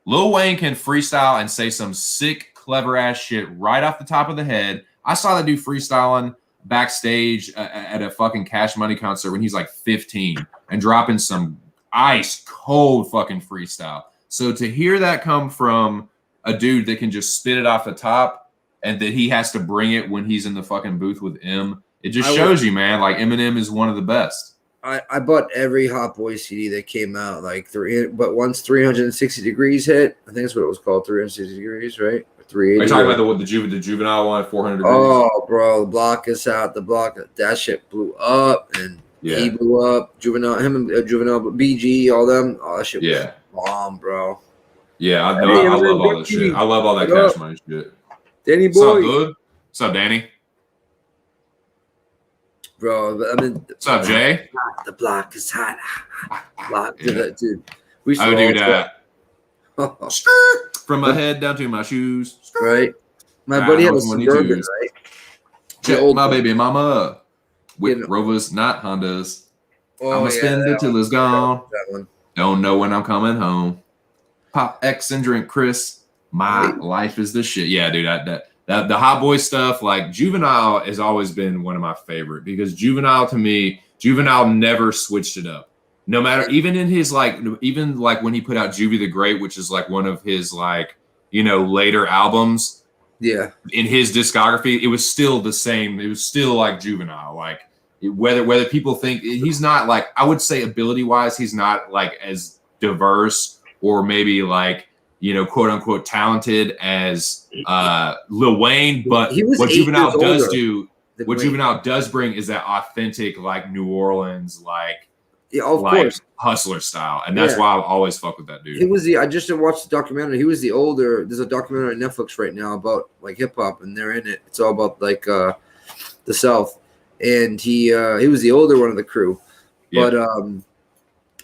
Lil Wayne can freestyle and say some sick, clever ass shit right off the top of the head. I saw that dude freestyling backstage at a fucking Cash Money concert when he's like 15 and dropping some ice cold fucking freestyle. So to hear that come from a dude that can just spit it off the top and that he has to bring it when he's in the fucking booth with M, it just shows you, man, like Eminem is one of the best. I bought every Hot Boy CD that came out, but once 360 Degrees hit, I think that's what it was called, 360 Degrees, right? 380. Are you talking about the Juvenile one, 400 Degrees? Oh, bro, the block is out. That shit blew up, and he blew up. Juvenile, BG, all them. Oh, that shit was bomb, bro. Yeah, I love all that shit. I love all that Cash Money shit. Danny boy. What's up, good? What's up, Danny? Bro, what's up, Jay? The block is hot. Block, dude. We do that. From my head down to my shoes. Right. My buddy had a Suburban, right? Check my baby mama with Rovers, not Hondas. I'ma spend it till it's gone. Don't know when I'm coming home. Pop X and drink Chris. My life is the shit. Yeah, dude. The Hot Boy stuff, like Juvenile has always been one of my favorite because Juvenile to me, Juvenile never switched it up. No matter, even in his even when he put out Juvie the Great, which is like one of his later albums. Yeah. In his discography, it was still the same. It was still like Juvenile. Whether people think he's not I would say ability wise, he's not as diverse or maybe quote unquote talented as Lil Wayne, but what Juvenile does do, what Juvenile does bring is that authentic New Orleans of course hustler style, and that's why I've always fucked with that dude. He was I just watched the documentary. He was the older. There's a documentary on Netflix right now about hip hop, and they're in it. It's all about the South, and he was the older one of the crew, but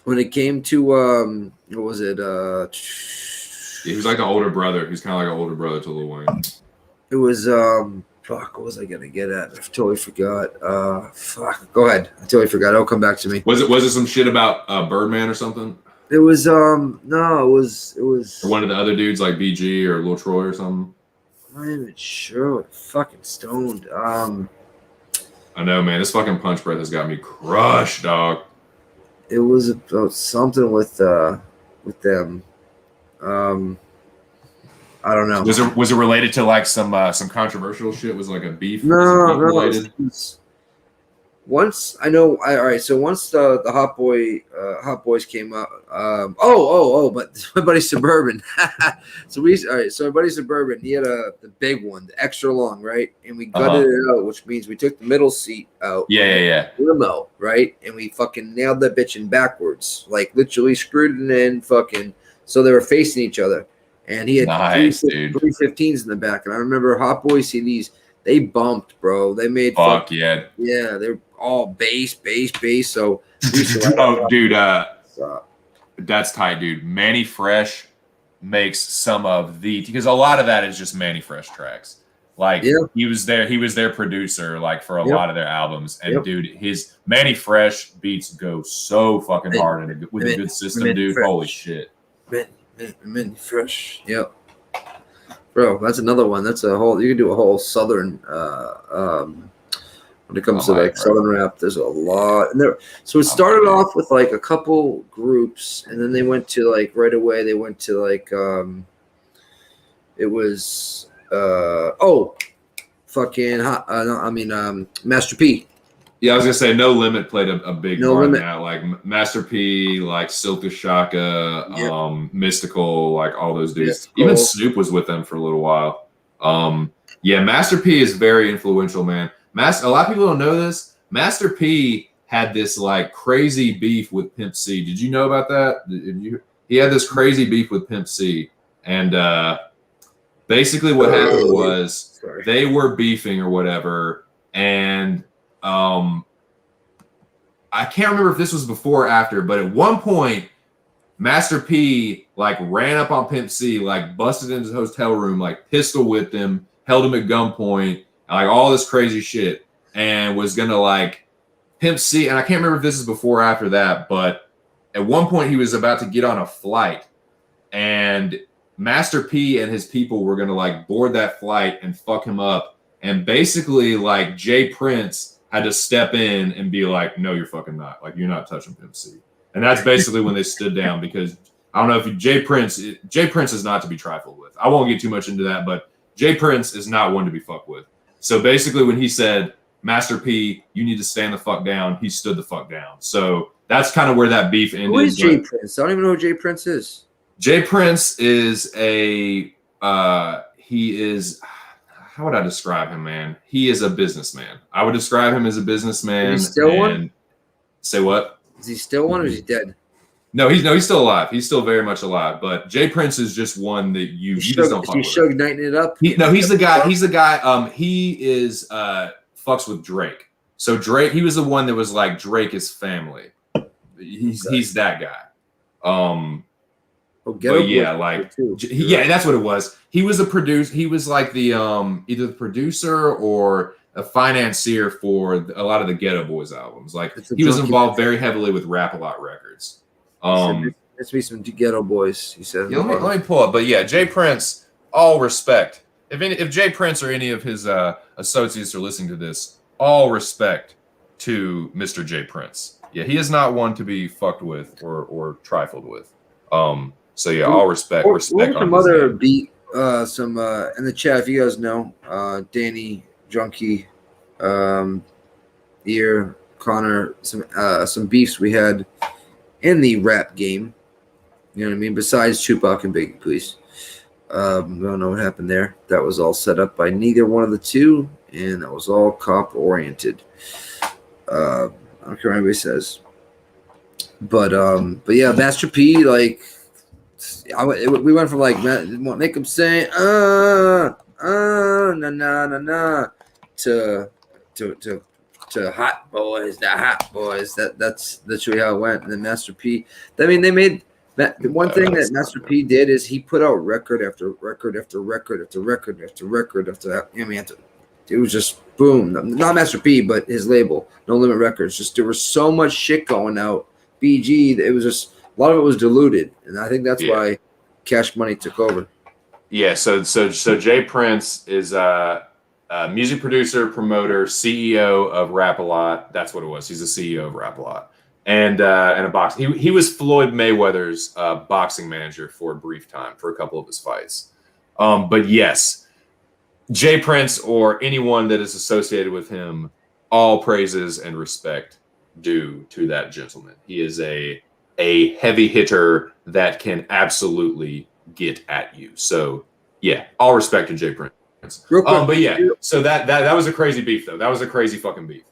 when it came to what was it? He was like an older brother. He's kind of like an older brother to Lil Wayne. It was what was I gonna get at? I totally forgot. Go ahead. I totally forgot. It'll come back to me. Was it some shit about Birdman or something? It was no, it was or one of the other dudes like BG or Lil Troy or something. I'm not even sure. Fucking stoned. I know, man. This fucking punch breath has got me crushed, dog. It was about something with them. I don't know. Was it related to some controversial shit? Was a beef? No. Once I know. All right. So once the Hot Boys came up. But my buddy Suburban. So my buddy Suburban, he had the big one, the extra long, right? And we gutted it out, which means we took the middle seat out. Yeah. Limo, right? And we fucking nailed that bitch in backwards, literally screwed it in, fucking. So they were facing each other. And he had 315s in the back. And I remember Hot Boy CDs, they bumped, bro. They made yeah. Yeah, they're all bass. So dude, that's tight, dude. Manny Fresh makes some of because a lot of that is just Manny Fresh tracks. He was their producer, for a lot of their albums. And dude, his Manny Fresh beats go so fucking hard with a good system, dude. Fresh. Holy shit. Manny Fresh. Yep. Bro, that's another one. That's you can do a whole Southern when it comes to Southern rap. There's a lot. And so it started off with a couple groups, and then they went to right away they went to it was Master P. Yeah, I was gonna say No Limit played a big part in that. Master P, Silka Shaka, Mystical, all those dudes. Even Snoop was with them for a little while. Master P is very influential, man. A lot of people don't know this. Master P had this crazy beef with Pimp C. Did you know about that? He had this crazy beef with Pimp C, and basically what happened was they were beefing or whatever, and I can't remember if this was before or after, but at one point, Master P ran up on Pimp C, busted into his hotel room, pistol whipped him, held him at gunpoint, all this crazy shit, and was gonna Pimp C. And I can't remember if this is before or after that, but at one point he was about to get on a flight, and Master P and his people were gonna board that flight and fuck him up, and basically Jay Prince had to step in and be no, you're fucking not. You're not touching Pimp C. And that's basically when they stood down because I don't know if Jay Prince is not to be trifled with. I won't get too much into that, but Jay Prince is not one to be fucked with. So basically when he said, Master P, you need to stand the fuck down, he stood the fuck down. So that's kind of where that beef ended. Who is Jay Prince? I don't even know who Jay Prince is. Jay Prince is he is, how would I describe him, man? He is a businessman. I would describe him as a businessman. Is he still one? Say what? Is he still one or is he dead? No, he's still alive. He's still very much alive. But Jay Prince is just one that you just don't fuck with. He's Suge Knighting it up. He's the guy. He's the guy. He is fucks with Drake. So Drake, he was the one that was like Drake is family. He's that guy. But yeah, like that's what it was. He was a producer. He was like the either the producer or a financier for a lot of the Ghetto Boys albums. Like he was involved very heavily with Rap A Lot Records. Let's be some Ghetto Boys. He said. Yeah, let me pull up. But yeah, Jay Prince. All respect. If Jay Prince or any of his associates are listening to this, all respect to Mr. Jay Prince. Yeah, he is not one to be fucked with or trifled with. So yeah, all respect. Respect on some other beat. Some in the chat, if you guys know, Danny, Junkie, Ear, Connor, some beefs we had in the rap game. You know what I mean? Besides Tupac and Biggie, please. I don't know what happened there. That was all set up by neither one of the two, and that was all cop oriented. I don't care what anybody says. But yeah, Master P, like we went from like make him say na na na na to hot boys, the hot boys. That's literally how it went. And then Master P, I mean, they made the one thing that Master P did is he put out record after record after record after record after record after. I mean, it was just boom. Not Master P, but his label, No Limit Records. Just there was so much shit going out. BG, it was just a lot of it was diluted, and I think that's why Cash Money took over. Yeah. So Jay Prince is a music producer, promoter, CEO of Rap A Lot. That's what it was. He's the CEO of Rap A Lot. And a boxing. He was Floyd Mayweather's boxing manager for a brief time for a couple of his fights. But yes, Jay Prince or anyone that is associated with him, all praises and respect due to that gentleman. He is a heavy hitter that can absolutely get at you. So yeah, all respect to Jay Prince. Real quick, but yeah, so that was a crazy beef though. That was a crazy fucking beef.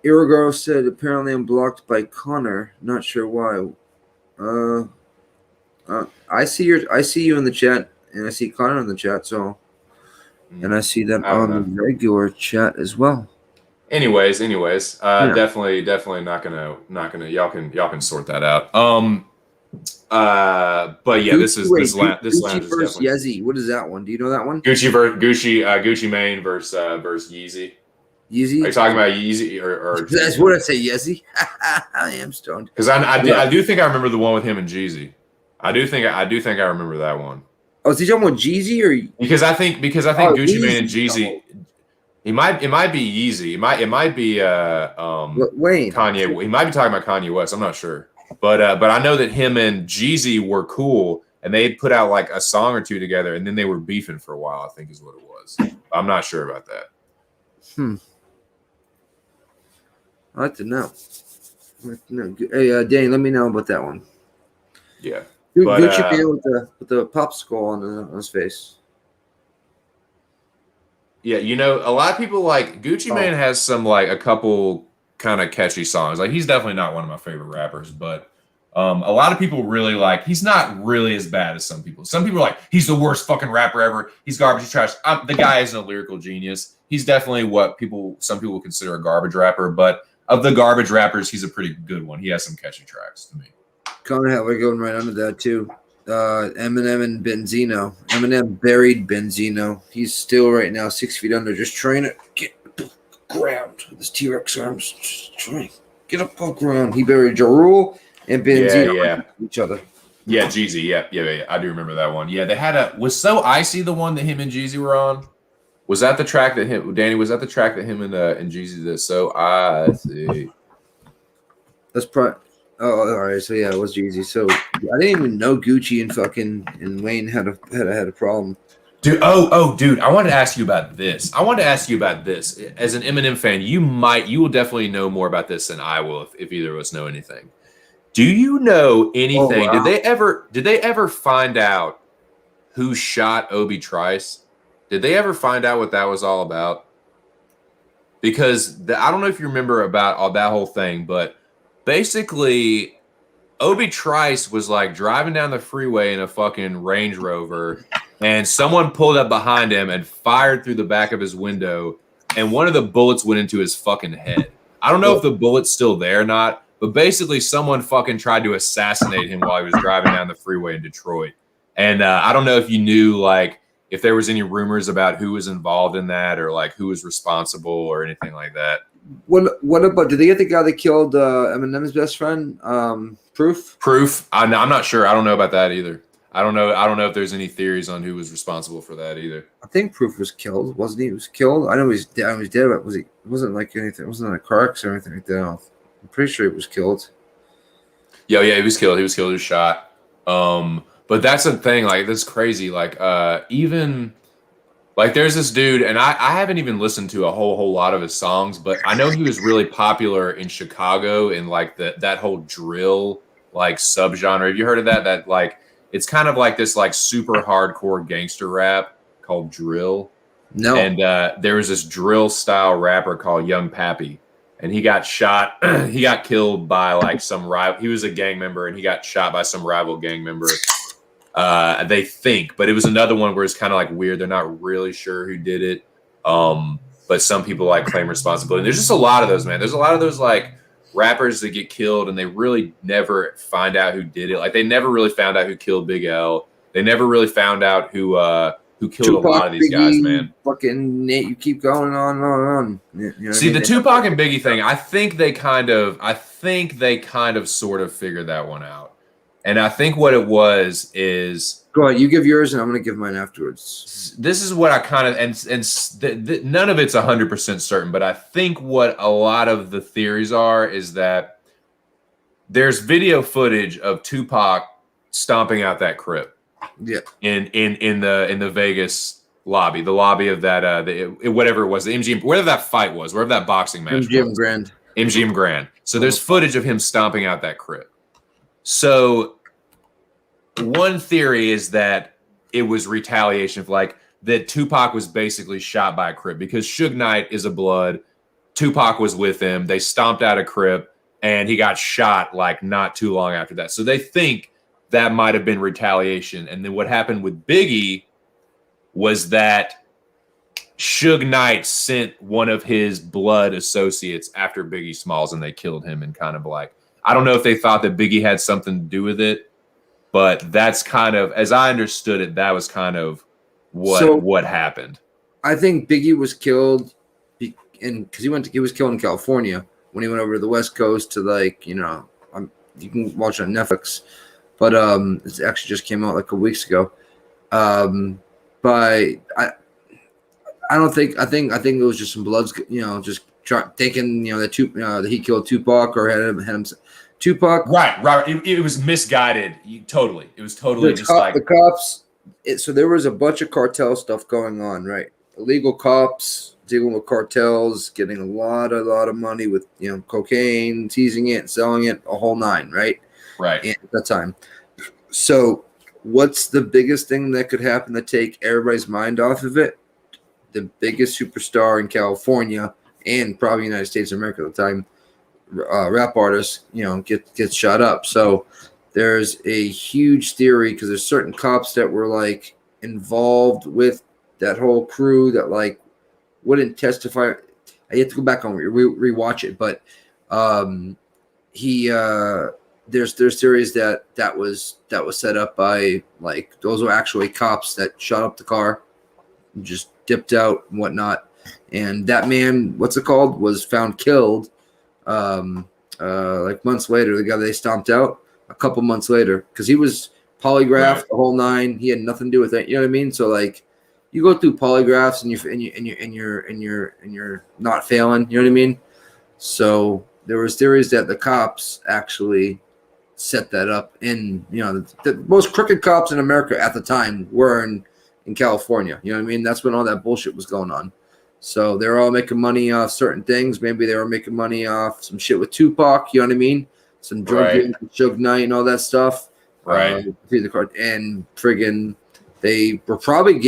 Irigo said apparently I'm blocked by Connor. Not sure why. I see you in the chat, and I see Connor in the chat. So, and I see them on the regular chat as well. Anyways, definitely not gonna. Y'all can sort that out. But yeah, this lounge is definitely Yeezy. What is that one? Do you know that one? Gucci Mane versus Yeezy. Yeezy? Are you talking about Yeezy or that's what I say, Yeezy? I am stoned. Because I do think I remember the one with him and Jeezy. I do think I remember that one. Oh, is he talking about Jeezy or? Because I think Gucci Mane and Jeezy. It might be Yeezy. It might be Wayne. Kanye. He might be talking about Kanye West. I'm not sure. But I know that him and Jeezy were cool, and they put out like a song or two together, and then they were beefing for a while. I think is what it was. I'm not sure about that. I'd like to know. Hey, Danny, let me know about that one. Yeah. Gucci Mane with the popsicle on his face. Yeah, a lot of people like Gucci Mane has some like a couple kind of catchy songs. Like he's definitely not one of my favorite rappers, but a lot of people really like. He's not really as bad as some people. Some people are like, he's the worst fucking rapper ever. He's garbage. He's trash. The guy isn't a lyrical genius. He's definitely what some people consider a garbage rapper, but of the garbage rappers, he's a pretty good one. He has some catchy tracks to me. Connor, we're going right under that too. Eminem and Benzino. Eminem buried Benzino. He's still right now 6 feet under, just trying to get ground with his T-Rex arms. Just trying to get up on ground. He buried Ja Rule and Benzino each other. Yeah, Jeezy. Yeah. I do remember that one. Yeah, they had was So Icy the one that him and Jeezy were on? Was that the track that Danny, was that the track that him and Jeezy did? So Icy. That's probably Oh, all right. So yeah, it was Jeezy. So I didn't even know Gucci and Wayne had a problem. Dude, dude, I wanted to ask you about this. As an Eminem fan, you will definitely know more about this than I will if either of us know anything. Do you know Oh anything? wow. Did they ever find out who shot Obi Trice? Did they ever find out what that was all about? Because I don't know if you remember about all that whole thing, but basically Obi Trice was like driving down the freeway in a fucking Range Rover, and someone pulled up behind him and fired through the back of his window, and one of the bullets went into his fucking head. I don't know if the bullet's still there or not, but basically someone fucking tried to assassinate him while he was driving down the freeway in Detroit. And I don't know if you knew, like, if there was any rumors about who was involved in that or like who was responsible or anything like that. What about? Did they get the guy that killed Eminem's best friend? Proof. Proof. I'm not sure. I don't know about that either. I don't know. I don't know if there's any theories on who was responsible for that either. I think Proof was killed, wasn't he? He was killed. I know he's dead. He was dead, but was he? It wasn't like anything. It wasn't like a car accident or anything like that. I'm pretty sure he was killed. Yeah, he was killed. He was shot. But that's the thing. Like, that's crazy. Like, even like there's this dude, and I haven't even listened to a whole lot of his songs, but I know he was really popular in Chicago in like that whole drill like subgenre. Have you heard of that? That like it's kind of like this like super hardcore gangster rap called drill. No. And there was this drill style rapper called Young Pappy, and he got shot. He got killed by like some rival. He was a gang member, and he got shot by some rival gang member. They think, but it was another one where it's kind of like weird. They're not really sure who did it. But some people like claim responsibility. And there's just a lot of those, man. There's a lot of those like rappers that get killed and they really never find out who did it. Like they never really found out who killed Big L. They never really found out who killed Tupac, a lot of these guys, man. Fucking Nate, you keep going on and on and on. You know See, the Tupac and Biggie thing, I think they kind of sort of figured that one out. And I think what it was is... Go ahead, you give yours, and I'm going to give mine afterwards. This is what I kind of... none of it's 100% certain, but I think what a lot of the theories are is that there's video footage of Tupac stomping out that Crip. Yeah. In the Vegas lobby, the lobby of that whatever it was, the MGM, wherever that fight was, wherever that boxing match was. MGM Grand. So there's footage of him stomping out that Crip. So one theory is that it was retaliation, like that Tupac was basically shot by a Crip because Suge Knight is a blood. Tupac was with him. They stomped out a Crip and he got shot like not too long after that. So they think that might have been retaliation. And then what happened with Biggie was that Suge Knight sent one of his blood associates after Biggie Smalls and they killed him, and kind of like, I don't know if they thought that Biggie had something to do with it, but that's kind of, as I understood it, that was kind of what happened. I think Biggie was killed because he was killed in California when he went over to the West Coast to like, you can watch it on Netflix, but it actually just came out like a weeks ago. But I think it was just some bloods, just thinking, that he killed Tupac or had him Tupac. Right. It was misguided. Totally. It was totally the cops. So there was a bunch of cartel stuff going on, right? Illegal cops dealing with cartels, getting a lot of money with cocaine, teasing it, selling it, a whole nine, right? Right. At that time. So what's the biggest thing that could happen to take everybody's mind off of it? The biggest superstar in California and probably United States of America at the time, rap artist, gets shot up. So there's a huge theory because there's certain cops that were like involved with that whole crew that like wouldn't testify. I have to go back and rewatch it, but there's theories that was set up by like those were actually cops that shot up the car, and just dipped out and whatnot. And that man, what's it called, was found killed like months later. The guy they stomped out a couple months later because he was polygraphed, right, the whole nine. He had nothing to do with it. You know what I mean? So like you go through polygraphs and you're not failing. You know what I mean? So there was theories that the cops actually set that up. And the most crooked cops in America at the time were in California. You know what I mean? That's when all that bullshit was going on. So they're all making money off certain things. Maybe they were making money off some shit with Tupac. You know what I mean? Some drug dealing, Suge Knight, and all that stuff. Right. And friggin', they were probably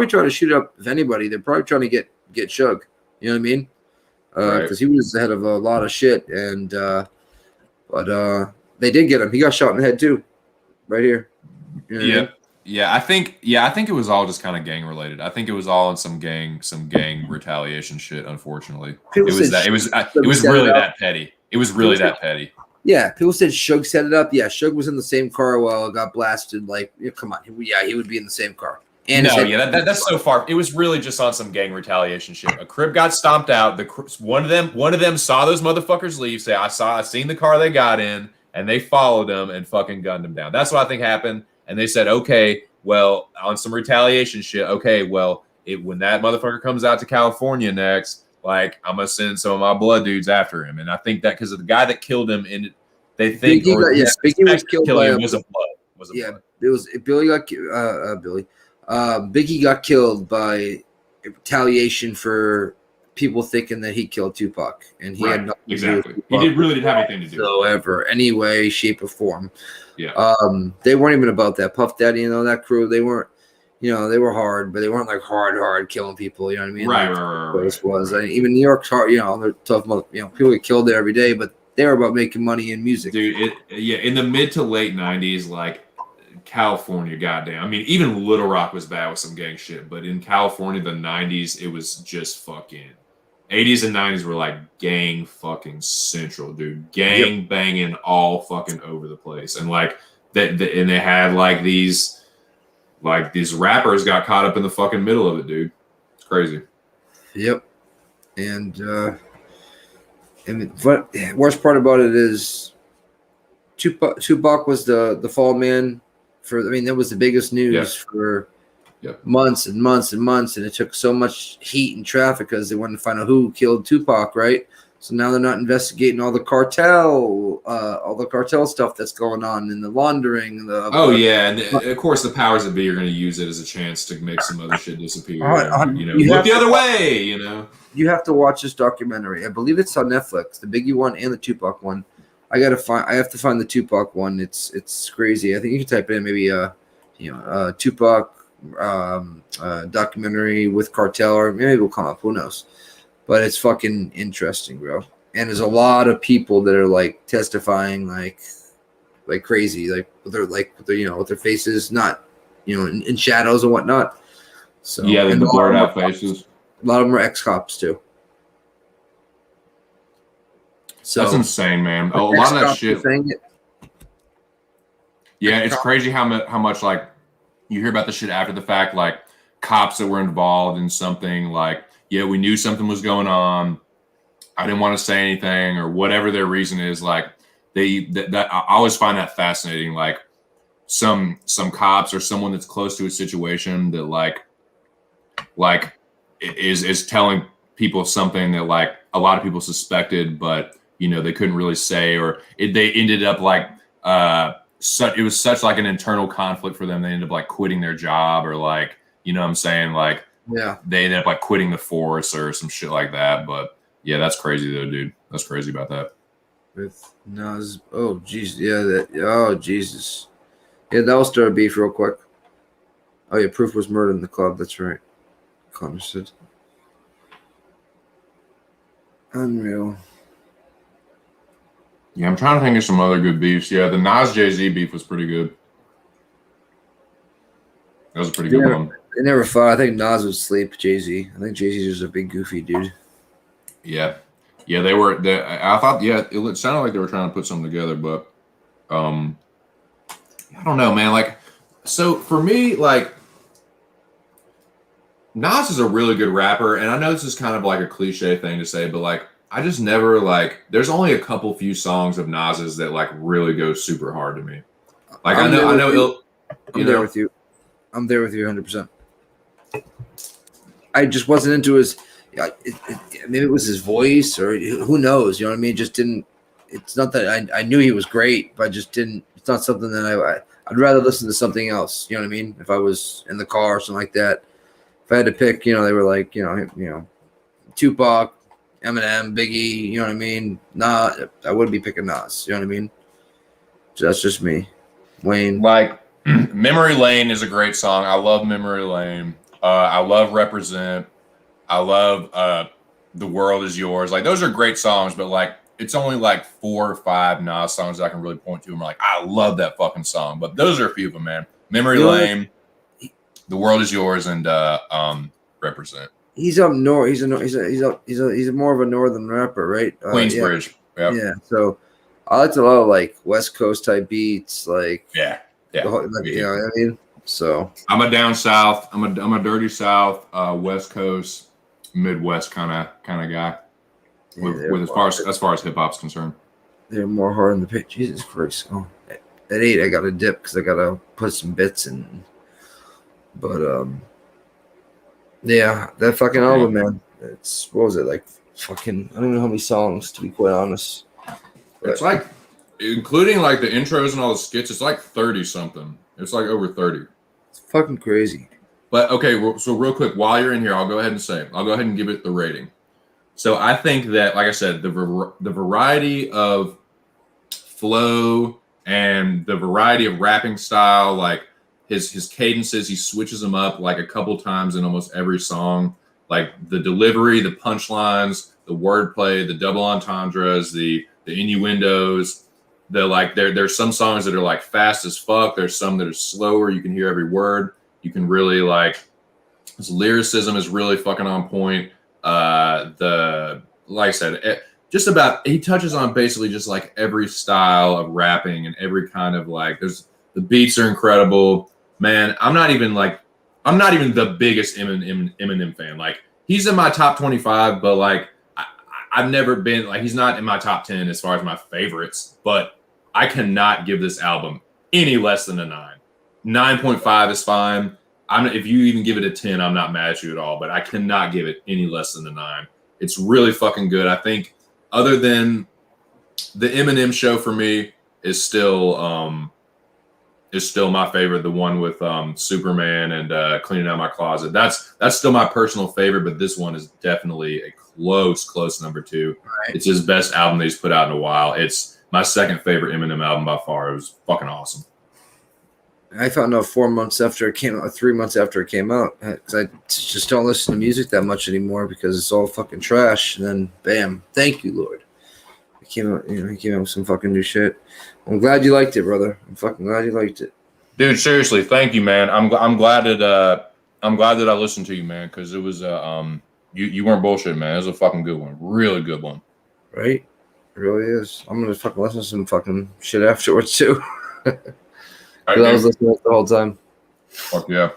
trying to shoot up. If anybody, they're probably trying to get Suge. You know what I mean? Because he was the head of a lot of shit. And but they did get him. He got shot in the head too, right here. You know what I mean? Yeah, I think it was all just kind of gang related. I think it was all in some gang retaliation shit. Unfortunately, it was really that petty. It was really that petty. Yeah, people said Suge set it up. Yeah, Suge was in the same car while it got blasted. Like, come on, yeah, he would be in the same car. And that's so far. It was really just on some gang retaliation shit. A Crip got stomped out. One of them saw those motherfuckers leave. Say, I seen the car they got in, and they followed them and fucking gunned them down. That's what I think happened. And they said, okay, well, on some retaliation shit, okay, well, when that motherfucker comes out to California next, like, I'm going to send some of my blood dudes after him. And I think that because of the guy that killed him, and they think Biggie was killed by was a blood. It was Billy got Biggie got killed by retaliation for people thinking that he killed Tupac, and he had nothing to do with Tupac. He didn't have anything to do whatsoever, any way, shape, or form. Yeah. They weren't even about that. Puff Daddy and all that crew, they weren't. They were hard, but they weren't like hard killing people. You know what I mean? Right. This was even New York's hard. They're tough. People get killed there every day, but they were about making money in music. Dude, in the mid to late '90s, like California, goddamn. I mean, even Little Rock was bad with some gang shit, but in California, the '90s, it was just fucking. '80s and '90s were like gang fucking central, dude. Gang banging all fucking over the place, and like and they had like these rappers got caught up in the fucking middle of it, dude. It's crazy. Yep. And what worst part about it is Tupac was the fall man that was the biggest news for months and months and months, and it took so much heat and traffic because they wanted to find out who killed Tupac, right? So now they're not investigating all the cartel stuff that's going on and the laundering. And of course the powers that be are going to use it as a chance to make some other shit disappear. Look the other way. You have to watch this documentary. I believe it's on Netflix, the Biggie one and the Tupac one. I have to find the Tupac one. It's crazy. I think you can type in maybe Tupac documentary with cartel, or maybe it will come up. Who knows? But it's fucking interesting, bro. And there's a lot of people that are like testifying like crazy, with their faces not, in shadows and whatnot. So the blurred out faces. A lot of them are ex-cops too. So that's insane, man. A lot of that shit. Yeah, it's crazy how much like you hear about the shit after the fact, like cops that were involved in something, like, yeah, we knew something was going on. I didn't want to say anything, or whatever their reason is. Like I always find that fascinating. Like some cops or someone that's close to a situation that like is telling people something that like a lot of people suspected, but they couldn't really say, or they ended up like it was such like an internal conflict for them. They ended up like quitting their job, or like, what I'm saying, like, yeah, they ended up like quitting the force or some shit like that. But yeah, that's crazy though, dude. That's crazy about that. With Nas, oh Jesus, Jesus, yeah, that will start a beef real quick. Oh yeah, Proof was murdered in the club. That's right. Understood. Unreal. Yeah, I'm trying to think of some other good beefs. Yeah, the Nas Jay-Z beef was pretty good. That was a pretty good one. They never fought. I think Nas would sleep Jay-Z. I think Jay-Z's just a big goofy dude. Yeah, they were. I thought. Yeah, it sounded like they were trying to put something together, but I don't know, man. Like, so for me, like, Nas is a really good rapper, and I know this is kind of like a cliche thing to say, but like, I just never like. There's only a few songs of Nas's that like really go super hard to me. Like, I know. I'm there with you. I'm there with you 100%. I just wasn't into his. Maybe it was his voice, or who knows? You know what I mean? Just didn't. it's not that I knew he was great, but I just didn't. It's not something that I'd rather listen to something else. You know what I mean? If I was in the car or something like that, if I had to pick, they were like, Tupac, Eminem, Biggie. You know what I mean? Nah, I would be picking Nas. You know what I mean? So that's just me. Wayne. Like Memory Lane is a great song. I love Memory Lane. I love Represent. I love The World Is Yours. Like those are great songs, but like it's only like 4 or 5 Nas songs that I can really point to. And I'm like, I love that fucking song. But those are a few of them, man. Memory Lane, The World Is Yours, and Represent. He's up north. He's more of a northern rapper, right? Queensbridge. Yeah. Yeah. So I liked a lot of like West Coast type beats, like yeah. You know what I mean? So I'm a down south. I'm a dirty south, West Coast, Midwest kind of guy. With as far as hip hop's concerned, they're more hard in the paint. Jesus Christ! Oh, at 8, I got to dip because I got to put some bits in. But yeah, that fucking album, man. It's what was it like? Fucking, I don't know how many songs, to be quite honest. But it's like, including like the intros and all the skits, it's like 30 something. It's like over 30. It's fucking crazy. But okay, so real quick, while you're in here, I'll go ahead and give it the rating. So I think that, like I said, the variety of flow and the variety of rapping style, like his cadences, he switches them up like a couple times in almost every song. Like the delivery, the punchlines, the wordplay, the double entendres, the innuendos. There's some songs that are like fast as fuck. There's some that are slower. You can hear every word. You can really like his lyricism is really fucking on point. Like I said, just about he touches on basically just like every style of rapping and every kind of like the beats are incredible. Man, I'm not even the biggest Eminem fan. Like he's in my top 25, but like I've never been like he's not in my top 10 as far as my favorites, but I cannot give this album any less than a 9. 9.5 is fine. If you even give it a 10, I'm not mad at you at all, but I cannot give it any less than a 9. It's really fucking good. I think other than the Eminem show for me is still my favorite. The one with Superman and Cleaning Out My Closet. That's still my personal favorite, but this one is definitely a close number 2. Right. It's his best album that he's put out in a while. It's my second favorite Eminem album by far. It was fucking awesome. I found out 4 months after it came out, 3 months after it came out, because I just don't listen to music that much anymore because it's all fucking trash. And then, bam, thank you, Lord. He came out with some fucking new shit. I'm glad you liked it, brother. I'm fucking glad you liked it, dude. Seriously, thank you, man. I'm glad that I listened to you, man, because it was you weren't bullshit, man. It was a fucking good one, really good one. Right, it really is. I'm gonna fucking listen to some fucking shit afterwards too. Because I was listening the whole time. Fuck yeah.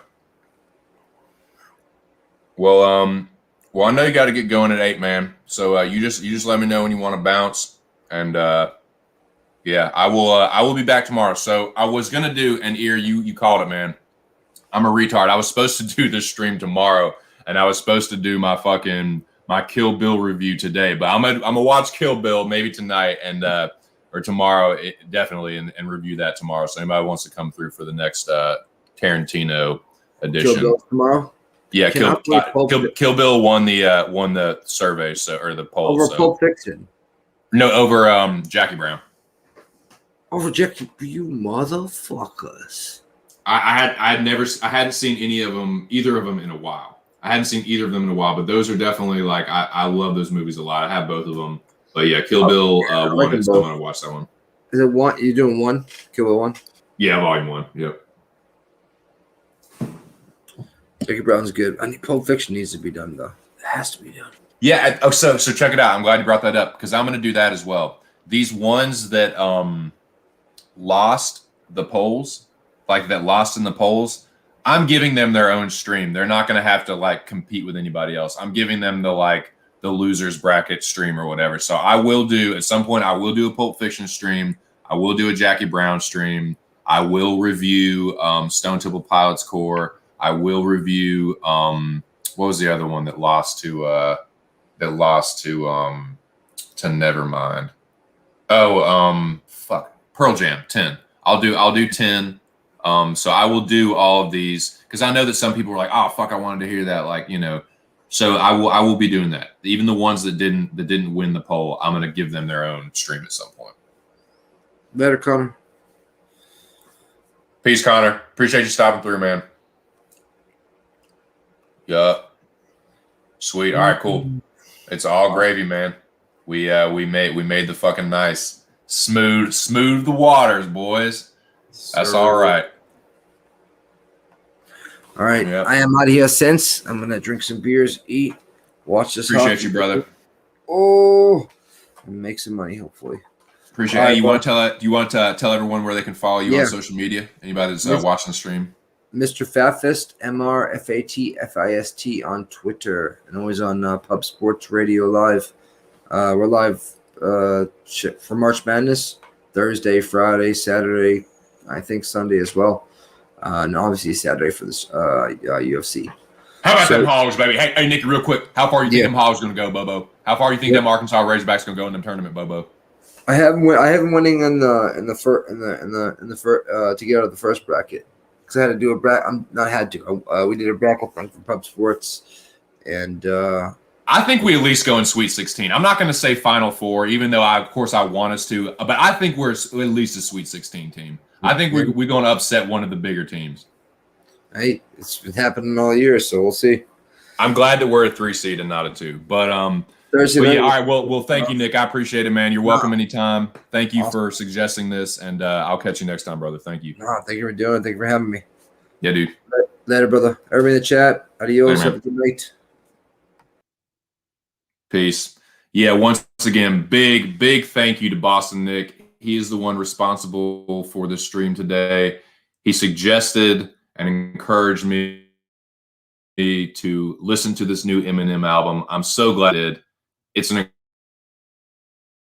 Well, I know you got to get going at 8, man. So you just let me know when you want to bounce, and yeah, I will be back tomorrow. So I was gonna do an ear. You called it, man. I'm a retard. I was supposed to do this stream tomorrow, and I was supposed to do my Kill Bill review today. But I'm gonna watch Kill Bill maybe tonight and. Or tomorrow, definitely, and review that tomorrow. So anybody wants to come through for the next Tarantino edition. Kill Bill tomorrow? Yeah, Kill Bill won the survey, or the poll. Over Pulp Fiction? No, over Jackie Brown. Over Jackie, you motherfuckers! I hadn't seen either of them in a while. I hadn't seen either of them in a while, but those are definitely like I love those movies a lot. I have both of them. But yeah, Kill Bill 1 is still going to watch that one. Is it 1? You doing 1? Kill Bill 1? Yeah, Volume 1. Yep. Jackie Brown's good. I need Pulp Fiction needs to be done though. It has to be done. Yeah. So check it out. I'm glad you brought that up because I'm going to do that as well. These ones that lost the polls, like that lost in the polls, I'm giving them their own stream. They're not going to have to like compete with anybody else. I'm giving them the losers bracket stream or whatever. So I will do at some point. I will do a Pulp Fiction stream. I will do a Jackie Brown stream. I will review Stone Temple Pilots Core. I will review what was the other one that lost to Nevermind? Fuck. Pearl Jam 10. I'll do 10. So I will do all of these because I know that some people were like, oh fuck, I wanted to hear that. Like, you know, so I will be doing that. Even the ones that didn't win the poll, I'm gonna give them their own stream at some point. Better, Connor. Peace, Connor. Appreciate you stopping through, man. Yup. Sweet. All right, cool. It's all gravy, man. We made the fucking nice. Smooth the waters, boys. That's all right. All right. Yep. I am out of here since. I'm gonna drink some beers, eat, watch this. Appreciate you, brother. Oh, and make some money, hopefully. Appreciate it. Right, you want to tell everyone where they can follow you on social media? Anybody that's watching the stream? Mr. Fatfist, MrFatFist on Twitter, and always on Pub Sports Radio Live. We're live for March Madness, Thursday, Friday, Saturday, I think Sunday as well. And obviously Saturday for this UFC. How about them Hogs, baby? Hey, Nicky, real quick. How far you think them Hogs going to go, Bobo? How far you think them Arkansas Razorbacks going to go in the tournament, Bobo? I have them winning in the first to get out of the first bracket because I had to do a bracket. We did a bracket thing for Pub Sports, and I think we at least go in Sweet 16. I'm not going to say Final Four, even though of course I want us to, but I think we're at least a Sweet 16 team. I think we're going to upset one of the bigger teams. Hey, it's been happening all year, so we'll see. I'm glad that we're a 3 seed and not a 2. But yeah, all right. Well, thank you, Nick. I appreciate it, man. You're welcome anytime. Thank you for suggesting this, and I'll catch you next time, brother. Thank you. Thank you for doing it. Thank you for having me. Yeah, dude. Later, brother. Everybody in the chat. Adios. Have a good night. Peace. Yeah, once again, big thank you to Boston Nick. He is the one responsible for this stream today. He suggested and encouraged me to listen to this new Eminem album. I'm so glad I did. It's an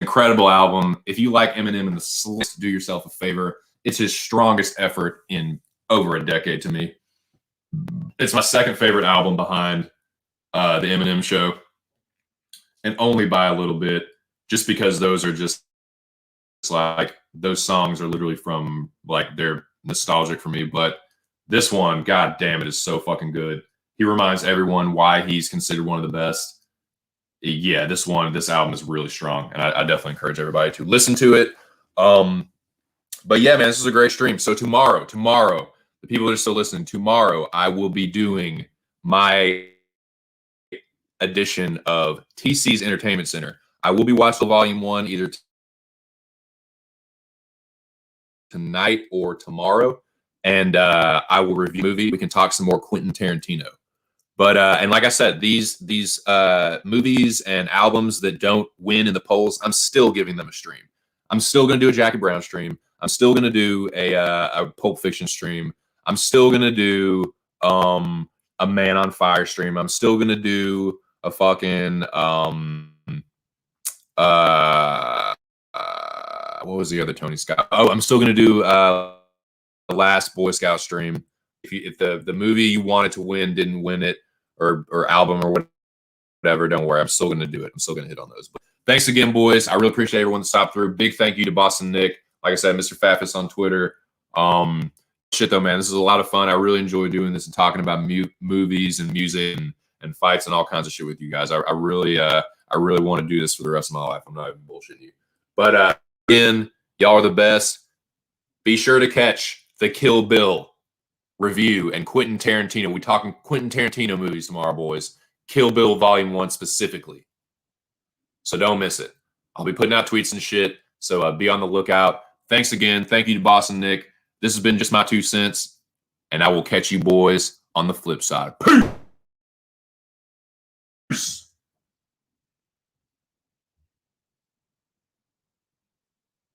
incredible album. If you like Eminem in the slightest, do yourself a favor. It's his strongest effort in over a decade to me. It's my second favorite album behind the Eminem Show, and only by a little bit, just because those are just like those songs are literally from like they're nostalgic for me. But this one, god damn it, is so fucking good. He reminds everyone why he's considered one of the best. Yeah, this album is really strong, and I definitely encourage everybody to listen to it. But yeah, man, this is a great stream. So tomorrow, the people that are still listening, tomorrow I will be doing my edition of TC's Entertainment Center. I will be watching Volume 1 either tonight or tomorrow, and I will review the movie. We can talk some more Quentin Tarantino. But and like I said, these movies and albums that don't win in the polls, I'm still giving them a stream. I'm still going to do a Jackie Brown stream. I'm still going to do a Pulp Fiction stream. I'm still going to do a Man on Fire stream. I'm still going to do a fucking what was the other Tony Scott? Oh, I'm still going to do the Last Boy Scout stream. If the movie you wanted to win didn't win it, or album or whatever, don't worry. I'm still going to do it. I'm still going to hit on those. But thanks again, boys. I really appreciate everyone that stopped through. Big thank you to Boston Nick. Like I said, Mr. Fatfist on Twitter. Shit though, man, this is a lot of fun. I really enjoy doing this and talking about movies and music and fights and all kinds of shit with you guys. I really want to do this for the rest of my life. I'm not even bullshitting you. But again, y'all are the best. Be sure to catch the Kill Bill review and Quentin Tarantino. We talking Quentin Tarantino movies tomorrow, boys. Kill Bill Volume 1 specifically. So don't miss it. I'll be putting out tweets and shit. So be on the lookout. Thanks again. Thank you to Boston Nick. This has been just my 2 cents. And I will catch you boys on the flip side. Peace.